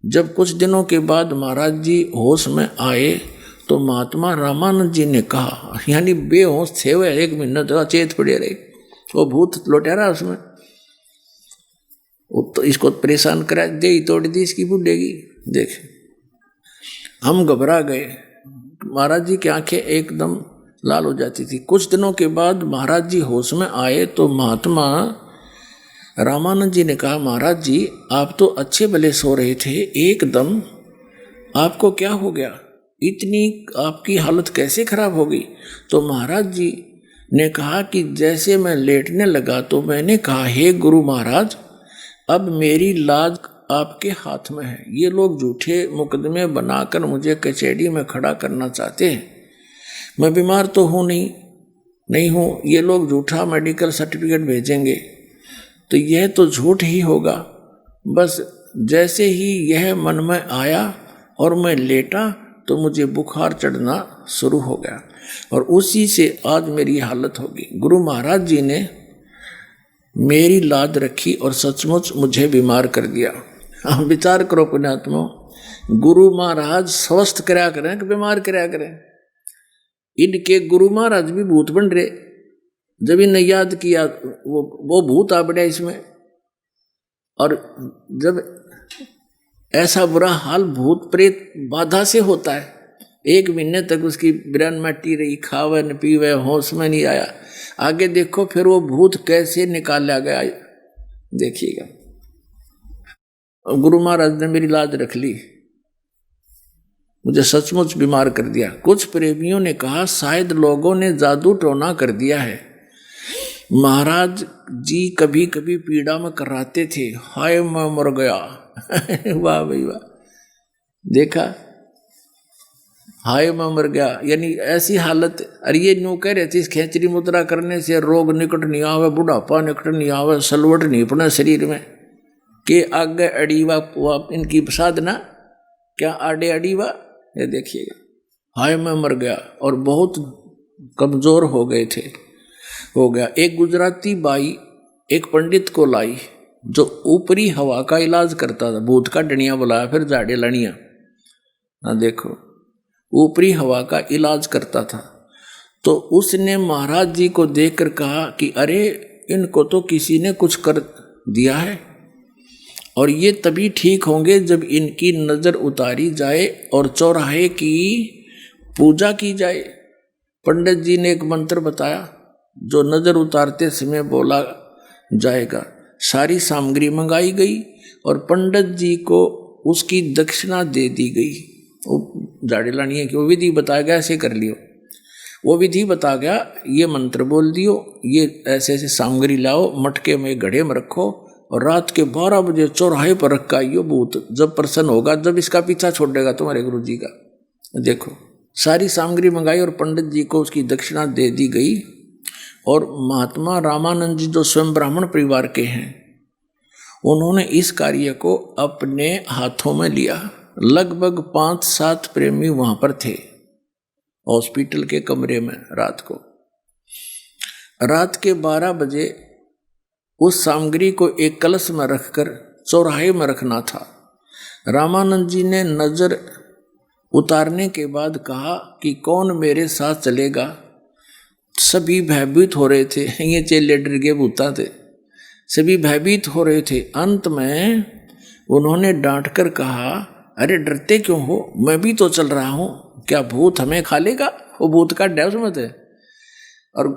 जब कुछ दिनों के बाद महाराज जी होश में आए तो महात्मा रामानंद जी ने कहा, यानी बेहोश थे हुए 1 महीने तो अचेत पड़े रहे, वो भूत लौटा रहा उसमें, तो इसको परेशान करा दे ही तोड़ दी इसकी बुढ़ेगी। देख हम घबरा गए। महाराज जी की आंखें एकदम लाल हो जाती थी। कुछ दिनों के बाद महाराज जी होश में आए तो महात्मा रामानंद जी ने कहा, महाराज जी आप तो अच्छे भले सो रहे थे, एकदम आपको क्या हो गया? इतनी आपकी हालत कैसे खराब हो गई? तो महाराज जी ने कहा कि जैसे मैं लेटने लगा तो मैंने कहा, हे गुरु महाराज, अब मेरी लाज आपके हाथ में है। ये लोग झूठे मुकदमे बनाकर मुझे कचहरी में खड़ा करना चाहते हैं। मैं बीमार तो हूँ नहीं हूँ। ये लोग झूठा मेडिकल सर्टिफिकेट भेजेंगे तो यह तो झूठ ही होगा। बस जैसे ही यह मन में आया और मैं लेटा तो मुझे बुखार चढ़ना शुरू हो गया और उसी से आज मेरी हालत होगी। गुरु महाराज जी ने मेरी लाज रखी और सचमुच मुझे बीमार कर दिया। आप विचार करो पुण्यात्मा, गुरु महाराज स्वस्थ कराया करें कि बीमार कराया करें। इनके गुरु महाराज भी भूत बन रहे। जब इन्हें याद किया वो भूत आ पड़ा इसमें। और जब ऐसा बुरा हाल भूत प्रेत बाधा से होता है, 1 महीने तक उसकी ब्रेन मटी रही, खावे न पीवे, होश में नहीं आया। आगे देखो फिर वो भूत कैसे निकाला गया, देखिएगा। गुरु महाराज ने मेरी लाज रख ली, मुझे सचमुच बीमार कर दिया। कुछ प्रेमियों ने कहा शायद लोगों ने जादू टोना कर दिया है। महाराज जी कभी कभी पीड़ा में कराते थे, हाय मैं मर गया। वाह भाई वाह, देखा, हाय मैं मर गया, यानी ऐसी हालत। अरे ये न्यू कह रहे थे इस खेचरी मुद्रा करने से रोग निकट नहीं आवे, बुढ़ापा निकट नहीं आवे, सलवट नहीं पड़े शरीर में, के आगे अड़ीवा इनकी साधना क्या आड़े अड़ीवा। ये देखिएगा, हाय मैं मर गया और बहुत कमजोर हो गया। एक गुजराती बाई एक पंडित को लाई जो ऊपरी हवा का इलाज करता था। भूत का डनिया बुलाया, फिर झाड़े लड़िया ना, देखो ऊपरी हवा का इलाज करता था। तो उसने महाराज जी को देखकर कहा कि अरे इनको तो किसी ने कुछ कर दिया है और ये तभी ठीक होंगे जब इनकी नज़र उतारी जाए और चौराहे की पूजा की जाए। पंडित जी ने एक मंत्र बताया जो नजर उतारते समय बोला जाएगा। सारी सामग्री मंगाई गई और पंडित जी को उसकी दक्षिणा दे दी गई। वो झाड़ी लानी है कि वो विधि बताया गया, ऐसे कर लियो। वो विधि बता गया, ये मंत्र बोल दियो, ये ऐसे ऐसे सामग्री लाओ, मटके में घड़े में रखो और रात के 12 बजे चौराहे पर रखा आइयो। भूत जब प्रसन्न होगा, जब इसका पीछा छोड़ेगा तुम्हारे गुरु जी का। देखो सारी सामग्री मंगाई और पंडित जी को उसकी दक्षिणा दे दी गई। और महात्मा रामानंद जी जो स्वयं ब्राह्मण परिवार के हैं, उन्होंने इस कार्य को अपने हाथों में लिया। लगभग 5-7 प्रेमी वहां पर थे हॉस्पिटल के कमरे में। रात के 12 बजे उस सामग्री को एक कलश में रखकर चौराहे में रखना था। रामानंद जी ने नजर उतारने के बाद कहा कि कौन मेरे साथ चलेगा। सभी भयभीत हो रहे थे, ये चेले डर गए, भूता थे, सभी भयभीत हो रहे थे। अंत में उन्होंने डांट कर कहा, अरे डरते क्यों हो, मैं भी तो चल रहा हूं, क्या भूत हमें खा लेगा। वो भूत का डर समझ है और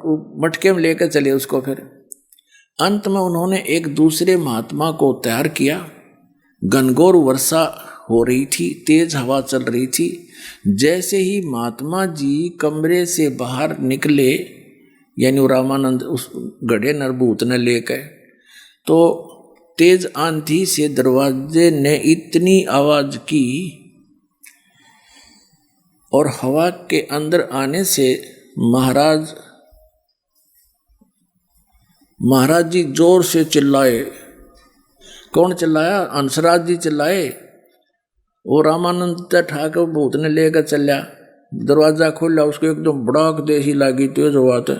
मटके में लेकर चले उसको। फिर अंत में उन्होंने एक दूसरे महात्मा को तैयार किया। घनघोर वर्षा हो रही थी, तेज हवा चल रही थी। जैसे ही महात्मा जी कमरे से बाहर निकले, यानी रामानंद उस गढ़े नरभूत ने लेकर, तो तेज आंधी से दरवाजे ने इतनी आवाज की और हवा के अंदर आने से महाराज जी जोर से चिल्लाए। कौन चिल्लाया? हंसराज जी चिल्लाए। वो रामानंद ठाकर भूत ने लेकर चलिया। दरवाजा खोला, उसको एकदम बड़ाक देसी लागी, तेज हुआ था।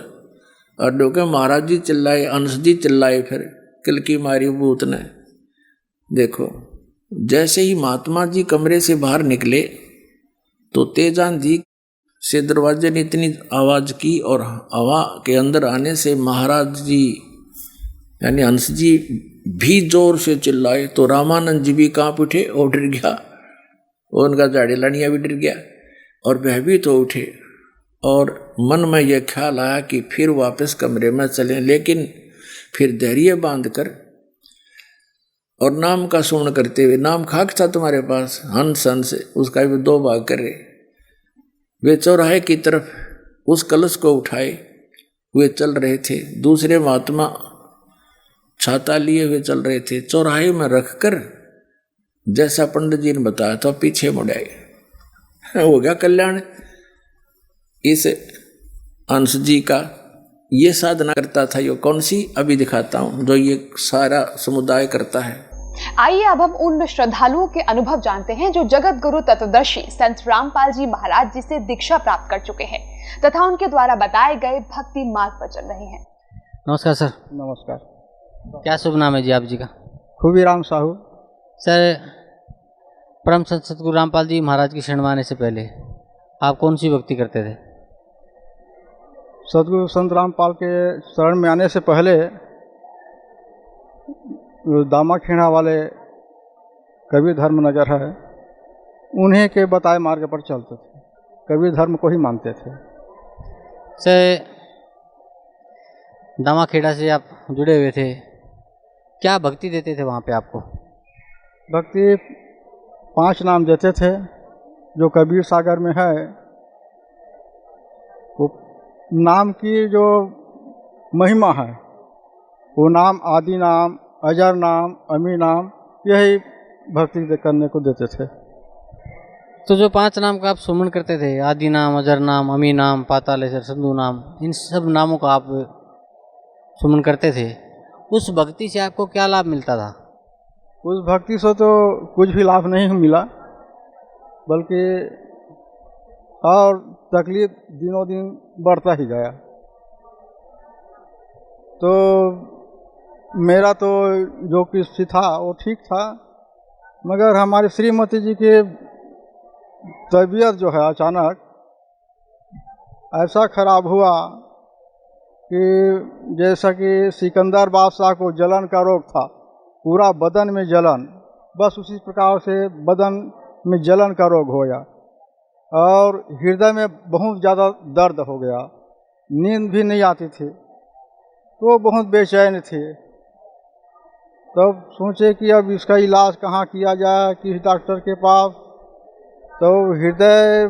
और डोके महाराज जी चिल्लाए, हंस जी चिल्लाए, फिर किलकी मारी भूत ने। देखो जैसे ही महात्मा जी कमरे से बाहर निकले तो तेज आंधी से दरवाजे ने इतनी आवाज की और हवा के अंदर आने से महाराज जी यानी हंस जी भी जोर से चिल्लाए। तो रामानंद जी भी कांप उठे और डर गया, और उनका झाड़ी लानिया भी डर गया और भयभीत हो उठे। और मन में यह ख्याल आया कि फिर वापस कमरे में चलें, लेकिन फिर धैर्य बांध कर और नाम का सुमरण करते हुए, नाम खाक था तुम्हारे पास, हंस हंस, उसका भी 2 भाग करे। वे चौराहे की तरफ उस कलश को उठाए हुए चल रहे थे। दूसरे महात्मा छाता लिए हुए चल रहे थे। चौराहे में रखकर जैसा पंडित जी ने बताया था पीछे मुड़ आए। हो गया कल्याण। इस अंश जी का ये साधना करता था। ये कौन सी अभी दिखाता हूं, जो ये सारा समुदाय करता है। आइए अब हम उन श्रद्धालुओं के अनुभव जानते हैं जो जगत गुरु तत्वदर्शी संत रामपाल जी महाराज जी से दीक्षा प्राप्त कर चुके हैं तथा उनके द्वारा बताए गए भक्ति मार्ग पर चल रहे हैं। नमस्कार सर। नमस्कार। क्या शुभ नाम है जी आप जी का? खूबीराम साहू। सर, परम संत सतगुरु रामपाल जी महाराज की शरण में आने से पहले आप कौन सी भक्ति करते थे? सतगुरु संत रामपाल के शरण में आने से पहले दामाखेड़ा वाले कबीर धर्म नगर है, उन्हीं के बताए मार्ग पर चलते थे, कबीर धर्म को ही मानते थे। सर, दामाखेड़ा से आप जुड़े हुए थे, क्या भक्ति देते थे वहाँ पे आपको? भक्ति 5 नाम देते थे जो कबीर सागर में है। वो नाम की जो महिमा है, वो नाम आदि नाम, अजर नाम, अमी नाम, यही भक्ति करने को देते थे। तो जो 5 नाम का आप सुमन करते थे, आदि नाम, अजर नाम, अमी नाम, पातालेश्वर, संधु नाम, इन सब नामों का आप सुमन करते थे, उस भक्ति से आपको क्या लाभ मिलता था? उस भक्ति से तो कुछ भी लाभ नहीं मिला, बल्कि और तकलीफ दिनों दिन बढ़ता ही गया। तो मेरा तो जो कुछ था वो ठीक था, मगर हमारी श्रीमती जी की तबीयत जो है अचानक ऐसा खराब हुआ कि जैसा कि सिकंदर बादशाह को जलन का रोग था, पूरा बदन में जलन, बस उसी प्रकार से बदन में जलन का रोग होया। और हृदय में बहुत ज़्यादा दर्द हो गया, नींद भी नहीं आती थी, तो बहुत बेचैन थे। तब सोचे कि अब इसका इलाज कहाँ किया जाए, किस डॉक्टर के पास। तो हृदय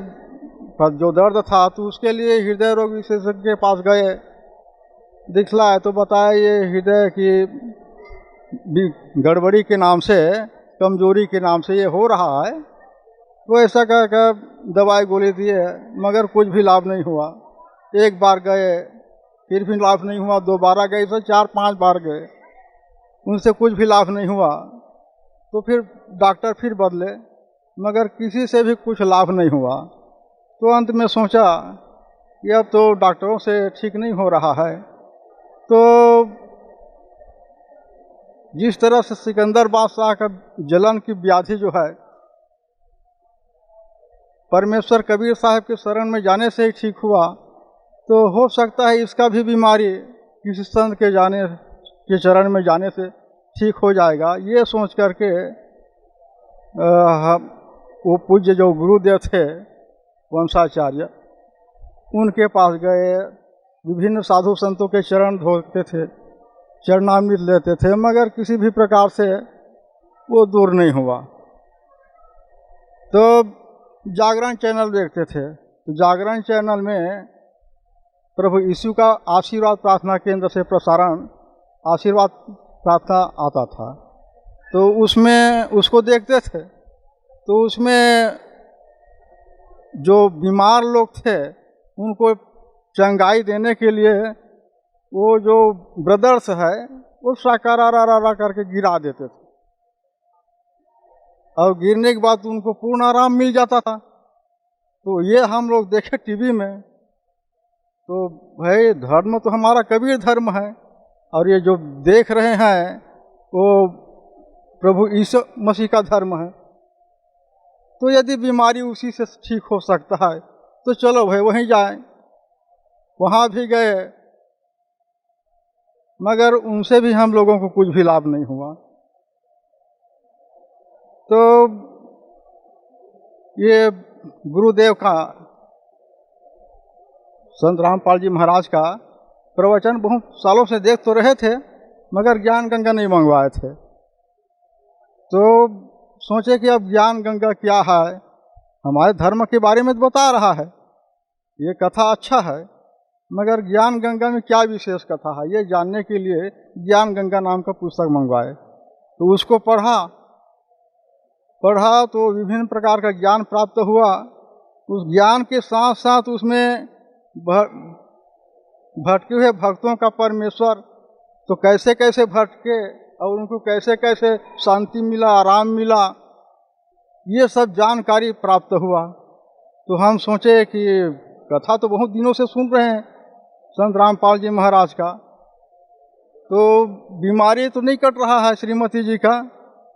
पर जो दर्द था तो उसके लिए हृदय रोग विशेषज्ञ के पास गए, दिखलाए तो बताया ये हृदय की गड़बड़ी के नाम से, कमजोरी के नाम से ये हो रहा है। तो ऐसा कह कर दवाई गोली दिए, मगर कुछ भी लाभ नहीं हुआ। एक बार गए फिर भी लाभ नहीं हुआ, दोबारा गए, तो 4-5 बार गए, उनसे कुछ भी लाभ नहीं हुआ। तो फिर डॉक्टर फिर बदले, मगर किसी से भी कुछ लाभ नहीं हुआ। तो अंत में सोचा कि अब तो डॉक्टरों से ठीक नहीं हो रहा है। तो जिस तरह से सिकंदर बादशाह का जलन की व्याधि जो है परमेश्वर कबीर साहब के शरण में जाने से ही ठीक हुआ, तो हो सकता है इसका भी बीमारी किसी संत के चरण में जाने से ठीक हो जाएगा। ये सोच करके वो पूज्य जो गुरुदेव थे वंशाचार्य, उनके पास गए, विभिन्न साधु संतों के चरण धोते थे, चरणामृत लेते थे, मगर किसी भी प्रकार से वो दूर नहीं हुआ। तो जागरण चैनल देखते थे, तो जागरण चैनल में प्रभु यीशु का आशीर्वाद प्रार्थना केंद्र से प्रसारण आशीर्वाद प्रार्थना आता था। तो उसमें उसको देखते थे, तो उसमें जो बीमार लोग थे उनको चंगाई देने के लिए वो जो ब्रदर्स है वो साकारा करके गिरा देते थे, और गिरने के बाद उनको पूर्ण आराम मिल जाता था। तो ये हम लोग देखे टीवी में, तो भाई धर्म तो हमारा कबीर धर्म है, और ये जो देख रहे हैं वो प्रभु यीशु मसीह का धर्म है। तो यदि बीमारी उसी से ठीक हो सकता है तो चलो भाई वहीं जाएं। वहाँ भी गए, मगर उनसे भी हम लोगों को कुछ भी लाभ नहीं हुआ। तो ये गुरुदेव का, संत रामपाल जी महाराज का प्रवचन बहुत सालों से देख तो रहे थे, मगर ज्ञान गंगा नहीं मंगवाए थे। तो सोचे कि अब ज्ञान गंगा क्या है, हमारे धर्म के बारे में तो बता रहा है, ये कथा अच्छा है, मगर ज्ञान गंगा में क्या विशेष कथा है, ये जानने के लिए ज्ञान गंगा नाम का पुस्तक मंगवाए। तो उसको पढ़ा तो विभिन्न प्रकार का ज्ञान प्राप्त हुआ। उस ज्ञान के साथ साथ उसमें भटके हुए भक्तों का परमेश्वर तो कैसे कैसे भटके और उनको कैसे कैसे शांति मिला, आराम मिला, ये सब जानकारी प्राप्त हुआ। तो हम सोचे कि कथा तो बहुत दिनों से सुन रहे हैं संत रामपाल जी महाराज का, तो बीमारी तो नहीं कट रहा है श्रीमती जी का,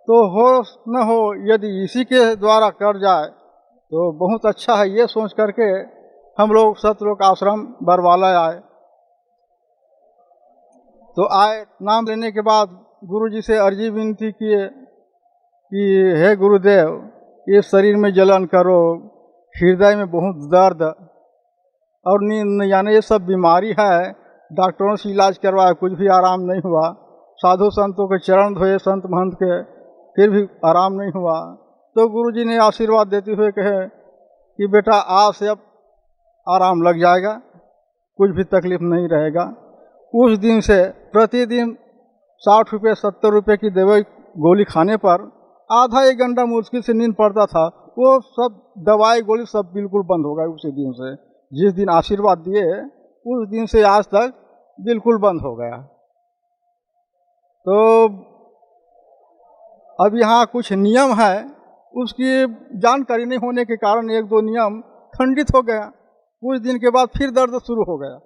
तो हो न हो यदि इसी के द्वारा कर जाए तो बहुत अच्छा है। ये सोच करके हम लोग सतलोक आश्रम बरवाला आए। तो आए, नाम लेने के बाद गुरु जी से अर्जी विनती किए कि हे गुरुदेव, ये शरीर में जलन करो, हृदय में बहुत दर्द और नींद नहीं आने, ये सब बीमारी है। डॉक्टरों से इलाज करवाया, कुछ भी आराम नहीं हुआ। साधु संतों के चरण धोए, संत महंत के, फिर भी आराम नहीं हुआ। तो गुरु जी ने आशीर्वाद देते हुए कहे कि बेटा आज से अब आराम लग जाएगा, कुछ भी तकलीफ नहीं रहेगा। उस दिन से प्रतिदिन 60 रुपये 70 रुपये की दवाई गोली खाने पर आधा एक घंटा मुश्किल से नींद पड़ता था। वो सब दवाई गोली सब बिल्कुल बंद हो गई उसी दिन से। जिस दिन आशीर्वाद दिए उस दिन से आज तक बिल्कुल बंद हो गया। तो अब यहाँ कुछ नियम है, उसकी जानकारी नहीं होने के कारण 1-2 नियम खंडित हो गया। कुछ दिन के बाद फिर दर्द शुरू हो गया।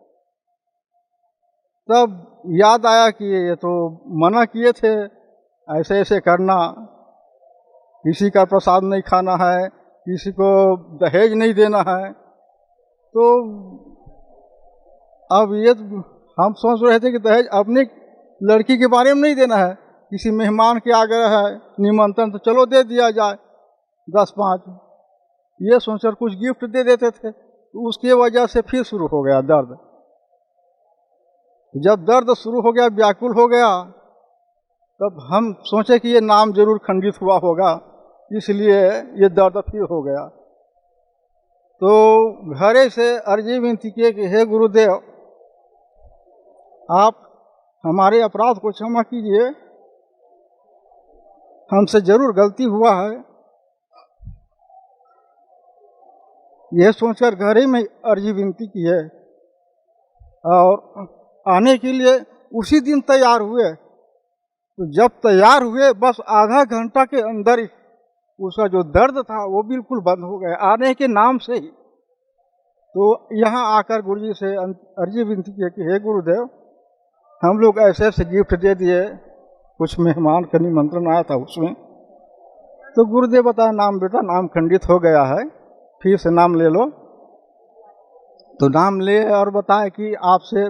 तब याद आया कि ये तो मना किए थे ऐसे ऐसे करना, किसी का प्रसाद नहीं खाना है, किसी को दहेज नहीं देना है। तो अब ये हम सोच रहे थे कि दहेज अपनी लड़की के बारे में नहीं देना है, किसी मेहमान के आग्रह है, निमंत्रण, तो चलो दे दिया जाए 10-5। ये सोचकर कुछ गिफ्ट दे देते थे, तो उसकी वजह से फिर शुरू हो गया दर्द। जब दर्द शुरू हो गया, व्याकुल हो गया, तब हम सोचे कि ये नाम जरूर खंडित हुआ होगा, इसलिए ये दर्द फिर हो गया। तो घरे से अर्जी विनती किए कि हे गुरुदेव, आप हमारे अपराध को क्षमा कीजिए, हमसे जरूर गलती हुआ है। यह सोचकर घर ही में अर्जी विनती की है और आने के लिए उसी दिन तैयार हुए। तो जब तैयार हुए बस आधा घंटा के अंदर ही उसका जो दर्द था वो बिल्कुल बंद हो गया, आने के नाम से ही। तो यहाँ आकर गुरुजी से अर्जी विनती की कि हे गुरुदेव, हम लोग ऐसे ऐसे गिफ्ट दे दिए, कुछ मेहमान का निमंत्रण आया था उसमें। तो गुरुदेव बताया, नाम बेटा नाम खंडित हो गया है, फिर से नाम ले लो। तो नाम ले और बताया कि आपसे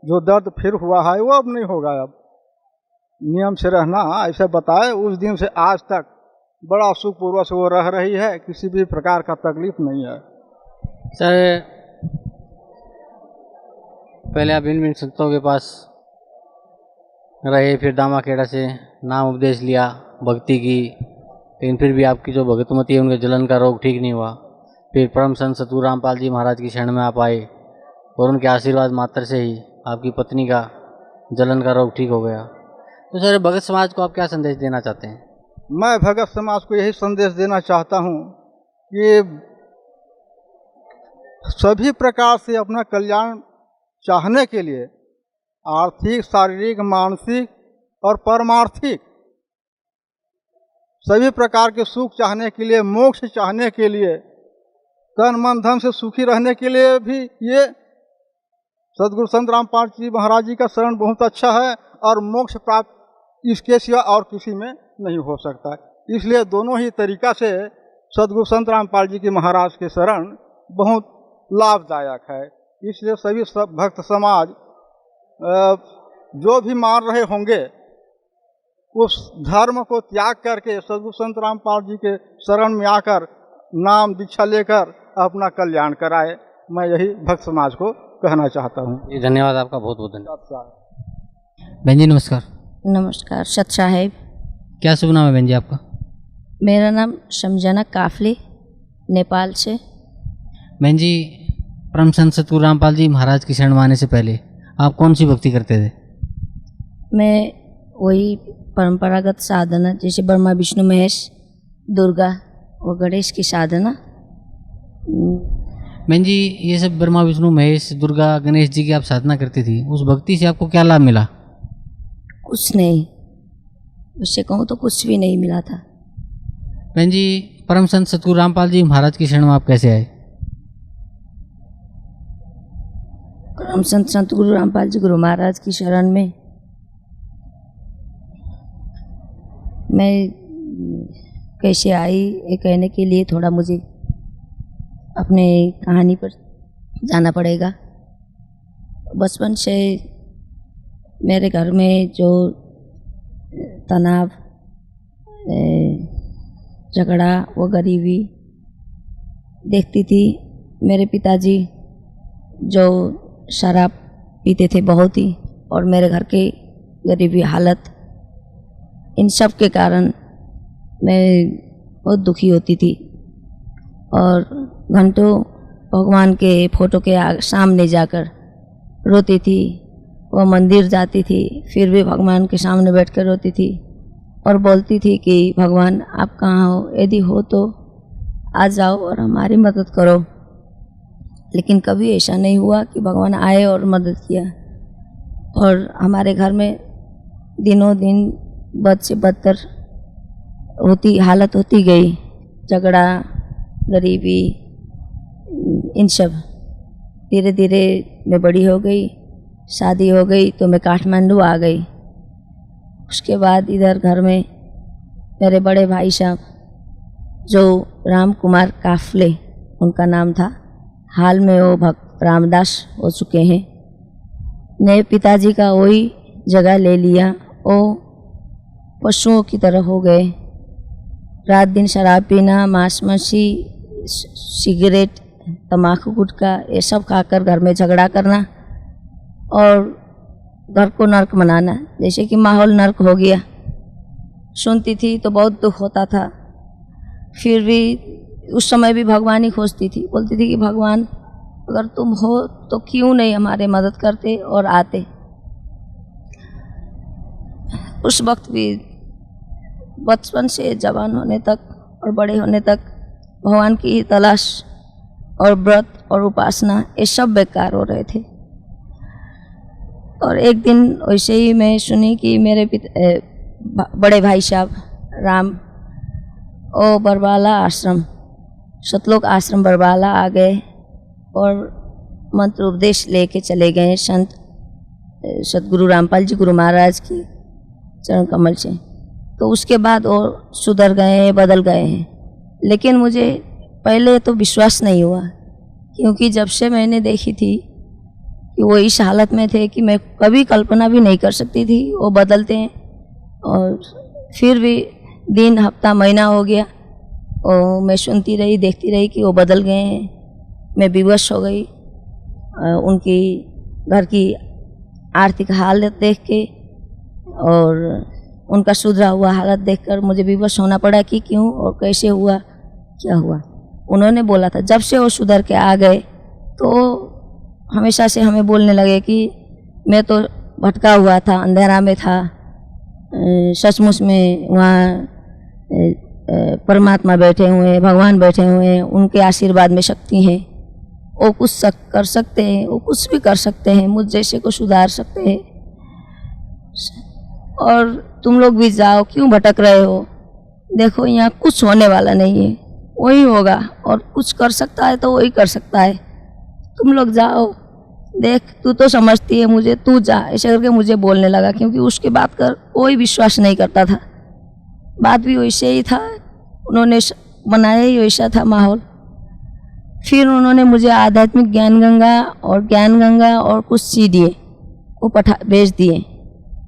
जो दर्द फिर हुआ है वो अब नहीं होगा, अब नियम से रहना, ऐसे बताए। उस दिन से आज तक बड़ा सुखपूर्वक से वो रह रही है, किसी भी प्रकार का तकलीफ नहीं है। सर, पहले आप भिन्न भिन्न संतों के पास रहे, फिर दामा खेड़ा से नाम उपदेश लिया, भक्ति की, लेकिन फिर भी आपकी जो भगतमती है उनके जलन का रोग ठीक नहीं हुआ। फिर परम संत सतगुरु रामपाल जी महाराज की शरण में आप आए और उनके आशीर्वाद मात्र से ही आपकी पत्नी का जलन का रोग ठीक हो गया। तो सर, भगत समाज को आप क्या संदेश देना चाहते हैं? मैं भगत समाज को यही संदेश देना चाहता हूँ कि सभी प्रकार से अपना कल्याण चाहने के लिए, आर्थिक, शारीरिक, मानसिक और परमार्थिक सभी प्रकार के सुख चाहने के लिए, मोक्ष चाहने के लिए, तन मन धन से सुखी रहने के लिए भी ये सदगुरु संत रामपाल जी महाराज जी का शरण बहुत अच्छा है, और मोक्ष प्राप्त इसके सिवा और किसी में नहीं हो सकता। इसलिए दोनों ही तरीका से सदगुरु संत रामपाल जी की महाराज के शरण बहुत लाभदायक है। इसलिए सभी भक्त समाज जो भी मान रहे होंगे उस धर्म को त्याग करके सदगुरु संत रामपाल जी के शरण में आकर नाम दीक्षा लेकर अपना कल्याण कराए। मैं यही भक्त समाज को कहना चाहता हूँ। जी धन्यवाद, आपका बहुत बहुत धन्यवाद। बहन जी नमस्कार। नमस्कार सत साहेब। क्या शुभ नाम है बहन जी आपका? मेरा नाम समझाना काफली, नेपाल से। बहन जी, परम संत सतगुरु रामपाल जी महाराज की शरण में आने से पहले आप कौन सी भक्ति करते थे? मैं वही परंपरागत साधना, जैसे ब्रह्मा विष्णु महेश दुर्गा और गणेश की साधना। बहन जी, ये सब ब्रह्मा विष्णु महेश दुर्गा गणेश जी की आप साधना करती थी, उस भक्ति से आपको क्या लाभ मिला? कुछ नहीं, उससे कहूँ तो कुछ भी नहीं मिला था। बहन जी, परम संत सतगुरु रामपाल जी महाराज की शरण में आप कैसे आए? परम संत गुरु रामपाल जी गुरु महाराज की शरण में मैं कैसे आई, ये कहने के लिए थोड़ा मुझे अपने कहानी पर जाना पड़ेगा। बचपन से मेरे घर में जो तनाव, झगड़ा व गरीबी देखती थी। मेरे पिताजी जो शराब पीते थे बहुत ही, और मेरे घर के गरीबी हालत, इन सब के कारण मैं बहुत दुखी होती थी और घंटों भगवान के फ़ोटो के सामने जाकर रोती थी। वह मंदिर जाती थी, फिर भी भगवान के सामने बैठकर रोती थी और बोलती थी कि भगवान आप कहाँ हो, यदि हो तो आ जाओ और हमारी मदद करो। लेकिन कभी ऐसा नहीं हुआ कि भगवान आए और मदद किया। और हमारे घर में दिनों दिन बद से बदतर हालत होती गई। झगड़ा, गरीबी, इन सब। धीरे धीरे मैं बड़ी हो गई, शादी हो गई तो मैं काठमांडू आ गई। उसके बाद इधर घर में मेरे बड़े भाई साहब जो राम कुमार काफले उनका नाम था, हाल में वो भक्त रामदास हो चुके हैं। नए पिताजी का वही जगह ले लिया, वो पशुओं की तरह हो गए। रात दिन शराब पीना, मांस मछली, सिगरेट, तम्बाकू, गुटखा ये सब खाकर घर में झगड़ा करना और घर को नर्क बनाना, जैसे कि माहौल नर्क हो गया। सुनती थी तो बहुत दुख होता था। फिर भी उस समय भी भगवान ही खोजती थी, बोलती थी कि भगवान अगर तुम हो तो क्यों नहीं हमारे मदद करते और आते। उस वक्त भी बचपन से जवान होने तक और बड़े होने तक भगवान की तलाश और व्रत और उपासना ये सब बेकार हो रहे थे। और एक दिन वैसे ही मैं सुनी कि मेरे बड़े भाई साहब राम ओ बरवाला आश्रम, सतलोक आश्रम बरवाला आ गए और मंत्र उपदेश लेके चले गए संत सतगुरु रामपाल जी गुरु महाराज की चरण कमल से। तो उसके बाद वो सुधर गए हैं, बदल गए हैं। लेकिन मुझे पहले तो विश्वास नहीं हुआ, क्योंकि जब से मैंने देखी थी कि वो इस हालत में थे कि मैं कभी कल्पना भी नहीं कर सकती थी वो बदलते हैं। और फिर भी दिन, हफ्ता, महीना हो गया और मैं सुनती रही, देखती रही कि वो बदल गए हैं। मैं विवश हो गई उनकी घर की आर्थिक हालत देख के, और उनका सुधरा हुआ हालत देखकर मुझे विवश होना पड़ा कि क्यों और कैसे हुआ, क्या हुआ। उन्होंने बोला था, जब से वो सुधर के आ गए तो हमेशा से हमें बोलने लगे कि मैं तो भटका हुआ था, अंधेरा में था, सचमुच में वहाँ परमात्मा बैठे हुए हैं, भगवान बैठे हुए हैं, उनके आशीर्वाद में शक्ति है, वो कुछ कर सकते हैं, वो कुछ भी कर सकते हैं, मुझ जैसे को सुधार सकते हैं। और तुम लोग भी जाओ, क्यों भटक रहे हो, देखो यहाँ कुछ होने वाला नहीं है, वही होगा, और कुछ कर सकता है तो वही कर सकता है, तुम लोग जाओ, देख तू तो समझती है मुझे, तू जा, ऐसे करके मुझे बोलने लगा। क्योंकि उसके बात कर कोई विश्वास नहीं करता था, बात भी वैसे ही था, उन्होंने बनाया ही वैसा था माहौल। फिर उन्होंने मुझे आध्यात्मिक ज्ञान गंगा और कुछ सीडी वो भेज दिए।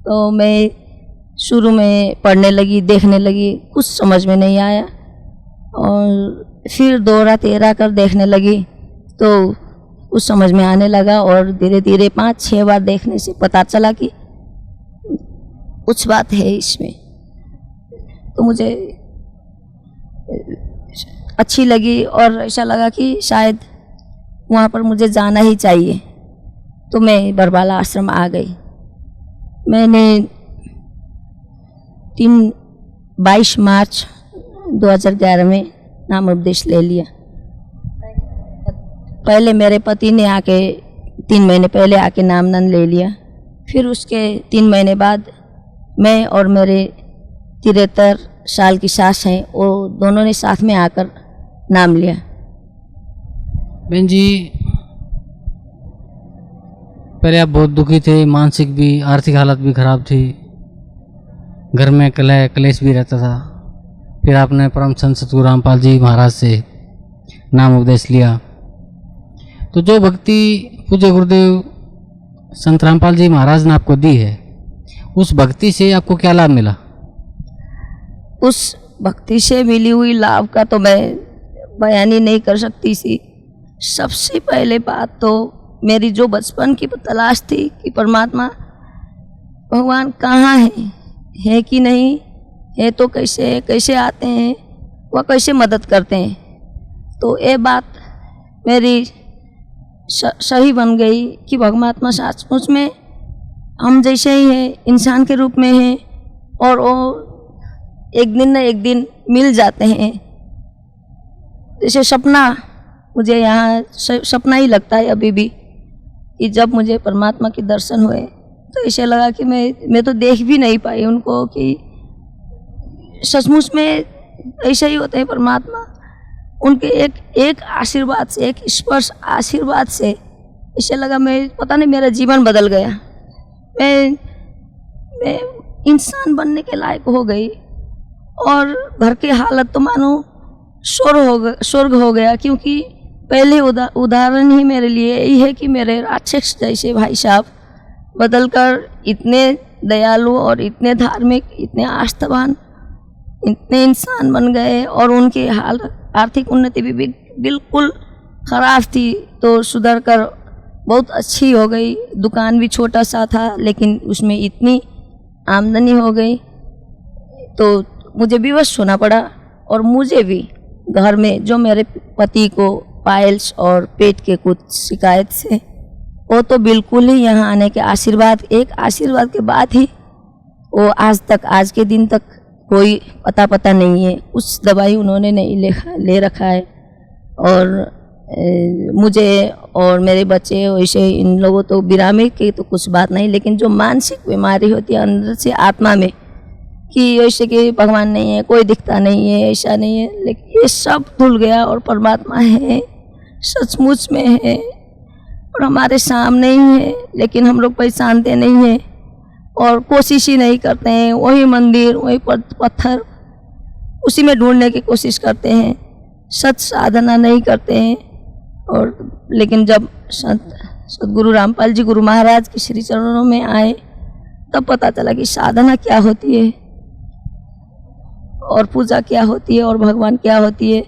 तो मैं शुरू में पढ़ने लगी, देखने लगी, कुछ समझ में नहीं आया, और फिर 2-13 कर देखने लगी तो कुछ समझ में आने लगा। और धीरे धीरे 5-6 बार देखने से पता चला कि कुछ बात है इसमें। तो मुझे अच्छी लगी और ऐसा लगा कि शायद वहाँ पर मुझे जाना ही चाहिए। तो मैं बरवाला आश्रम आ गई। मैंने 22 मार्च 2011 में नाम उपदेश ले लिया। पहले मेरे पति ने आके 3 महीने पहले आके नामदान ले लिया। फिर उसके 3 महीने बाद मैं और मेरे 73 साल की सास हैं, वो दोनों ने साथ में आकर नाम लिया। बहन जी, पहले आप बहुत दुखी थे, मानसिक भी, आर्थिक हालत भी खराब थी, घर में कलेश भी रहता था। फिर आपने परम संत सतगुरु रामपाल जी महाराज से नाम उपदेश लिया। तो जो भक्ति पूज्य गुरुदेव संत रामपाल जी महाराज ने आपको दी है, उस भक्ति से आपको क्या लाभ मिला? उस भक्ति से मिली हुई लाभ का तो मैं बयान ही नहीं कर सकती सी। सबसे पहले बात तो मेरी जो बचपन की तलाश थी कि परमात्मा भगवान कहाँ है कि नहीं है, तो कैसे आते हैं, वह कैसे मदद करते हैं। तो ये बात मेरी सही बन गई कि परमात्मा सचमुच में हम जैसे ही हैं, इंसान के रूप में हैं, और वो एक दिन न एक दिन मिल जाते हैं। जैसे सपना, मुझे यहाँ सपना ही लगता है अभी भी, कि जब मुझे परमात्मा के दर्शन हुए तो ऐसे लगा कि मैं तो देख भी नहीं पाई उनको, कि सचमुच में ऐसे ही होते हैं परमात्मा। उनके एक आशीर्वाद से, एक स्पर्श आशीर्वाद से ऐसे लगा, मैं पता नहीं मेरा जीवन बदल गया, मैं इंसान बनने के लायक हो गई। और घर की हालत तो मानो स्वर्ग हो गया, क्योंकि पहले उदाहरण ही मेरे लिए यही है कि मेरे राक्षस जैसे भाई साहब बदलकर इतने दयालु और इतने धार्मिक, इतने आस्थावान, इतने इंसान बन गए, और उनकी हालत आर्थिक उन्नति भी बिल्कुल ख़राब थी तो सुधर कर बहुत अच्छी हो गई। दुकान भी छोटा सा था लेकिन उसमें इतनी आमदनी हो गई तो मुझे विवश होना पड़ा। और मुझे भी घर में जो मेरे पति को पाइल्स और पेट के कुछ शिकायत से, वो तो बिल्कुल ही यहाँ आने के आशीर्वाद के बाद ही वो आज के दिन तक कोई पता नहीं है। कुछ दवाई उन्होंने नहीं ले रखा है। और मुझे और मेरे बच्चे वैसे इन लोगों तो बिरामी की तो कुछ बात नहीं, लेकिन जो मानसिक बीमारी होती है अंदर से आत्मा में कि ऐसे कि भगवान नहीं है, कोई दिखता नहीं है, ऐसा नहीं है, लेकिन ये सब भूल गया और परमात्मा है, सचमुच में है और हमारे सामने ही है। लेकिन हम लोग पहचानते नहीं हैं और कोशिश ही नहीं करते हैं। वही मंदिर, वही पत्थर, उसी में ढूंढने की कोशिश करते हैं, सच साधना नहीं करते हैं। और लेकिन जब सदगुरु रामपाल जी गुरु महाराज के श्री चरणों में आए तब पता चला कि साधना क्या होती है और पूजा क्या होती है और भगवान क्या होती है।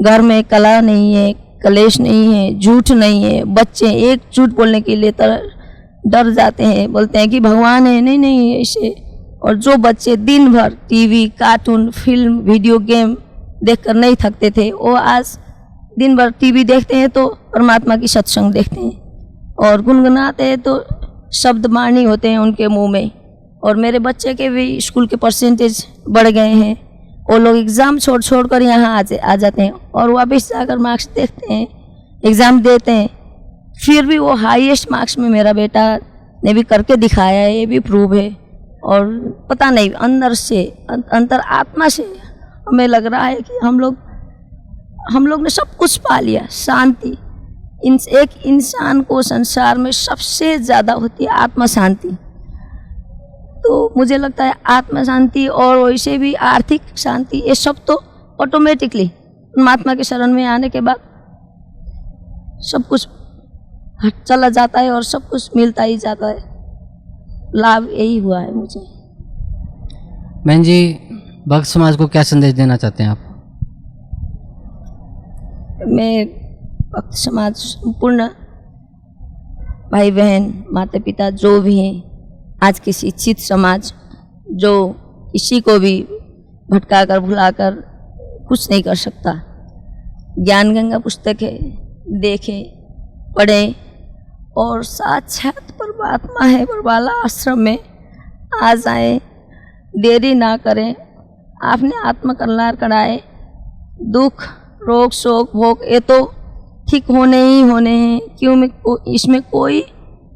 घर में कला नहीं है, कलेश नहीं है, झूठ नहीं है। बच्चे एक झूठ बोलने के लिए डर जाते हैं, बोलते हैं कि भगवान है, नहीं ऐसे। और जो बच्चे दिन भर TV, cartoon, film, video game देखकर नहीं थकते थे, वो आज दिन भर टीवी देखते हैं तो परमात्मा की सत्संग देखते हैं और गुनगुनाते हैं तो शब्द वाणी होते हैं उनके मुंह में। और मेरे बच्चे के भी स्कूल के परसेंटेज बढ़ गए हैं। वो लोग एग्ज़ाम छोड़ कर यहाँ आ जाते हैं और वापस जाकर मार्क्स देखते हैं, एग्ज़ाम देते हैं, फिर भी वो हाईएस्ट मार्क्स में मेरा बेटा ने भी करके दिखाया है, ये भी प्रूव है। और पता नहीं अंदर से, अंतर आत्मा से हमें लग रहा है कि हम लोग ने सब कुछ पा लिया। शांति, एक इंसान को संसार में सबसे ज़्यादा होती है आत्मा शांति। तो मुझे लगता है आत्मा शांति और वैसे भी आर्थिक शांति, ये सब तो ऑटोमेटिकली परमात्मा के शरण में आने के बाद सब कुछ चला जाता है और सब कुछ मिलता ही जाता है। लाभ यही हुआ है मुझे। बहन जी, भक्त समाज को क्या संदेश देना चाहते हैं आप? मैं भक्त समाज, संपूर्ण भाई बहन, माता पिता जो भी हैं, आज के शिक्षित समाज जो किसी को भी भटकाकर भुलाकर कुछ नहीं कर सकता, ज्ञान गंगा पुस्तक है, देखें, पढ़ें और साक्षात परमात्मा है बरवाला आश्रम में आ जाएं, देरी ना करें, आपने आत्मकल्याण कराए। दुख, रोग, शोक, भोग ये तो ठीक होने ही होने हैं, इसमें कोई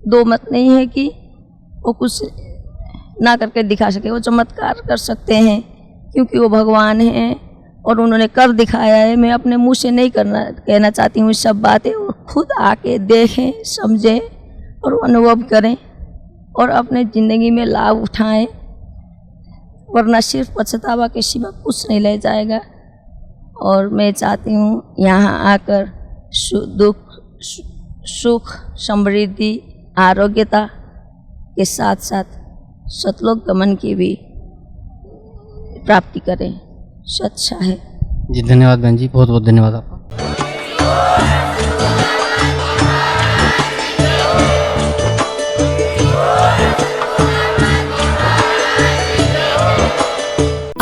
दो मत नहीं है कि वो कुछ ना करके दिखा सके। वो चमत्कार कर सकते हैं क्योंकि वो भगवान हैं और उन्होंने कर दिखाया है। मैं अपने मुंह से नहीं कहना चाहती हूँ सब बातें, वो खुद आके देखें, समझें और अनुभव करें और अपने ज़िंदगी में लाभ उठाएं, वरना सिर्फ पछतावा के सिवा कुछ नहीं ले जाएगा। और मैं चाहती हूँ यहाँ आकर दुख, सुख, समृद्धि, आरोग्यता के साथ साथ सतलोक गमन की भी प्राप्ति करें। सच्चा है जी। धन्यवाद बहन जी, बहुत बहुत धन्यवाद आपका।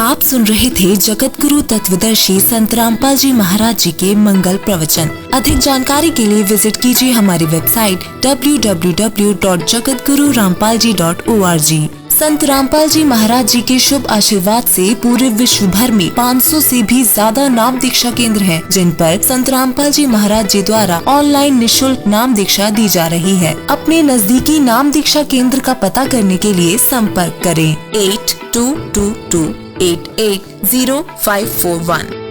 आप सुन रहे थे जगत गुरु तत्वदर्शी संत रामपाल जी महाराज जी के मंगल प्रवचन। अधिक जानकारी के लिए विजिट कीजिए हमारी वेबसाइट www.jagatgururampalji.org। संत रामपाल जी महाराज जी के शुभ आशीर्वाद से पूरे विश्व भर में 500 से भी ज्यादा नाम दीक्षा केंद्र हैं, जिन पर संत रामपाल जी महाराज जी द्वारा ऑनलाइन निःशुल्क नाम दीक्षा दी जा रही है। अपने नजदीकी नाम दीक्षा केंद्र का पता करने के लिए संपर्क करें 8222880541।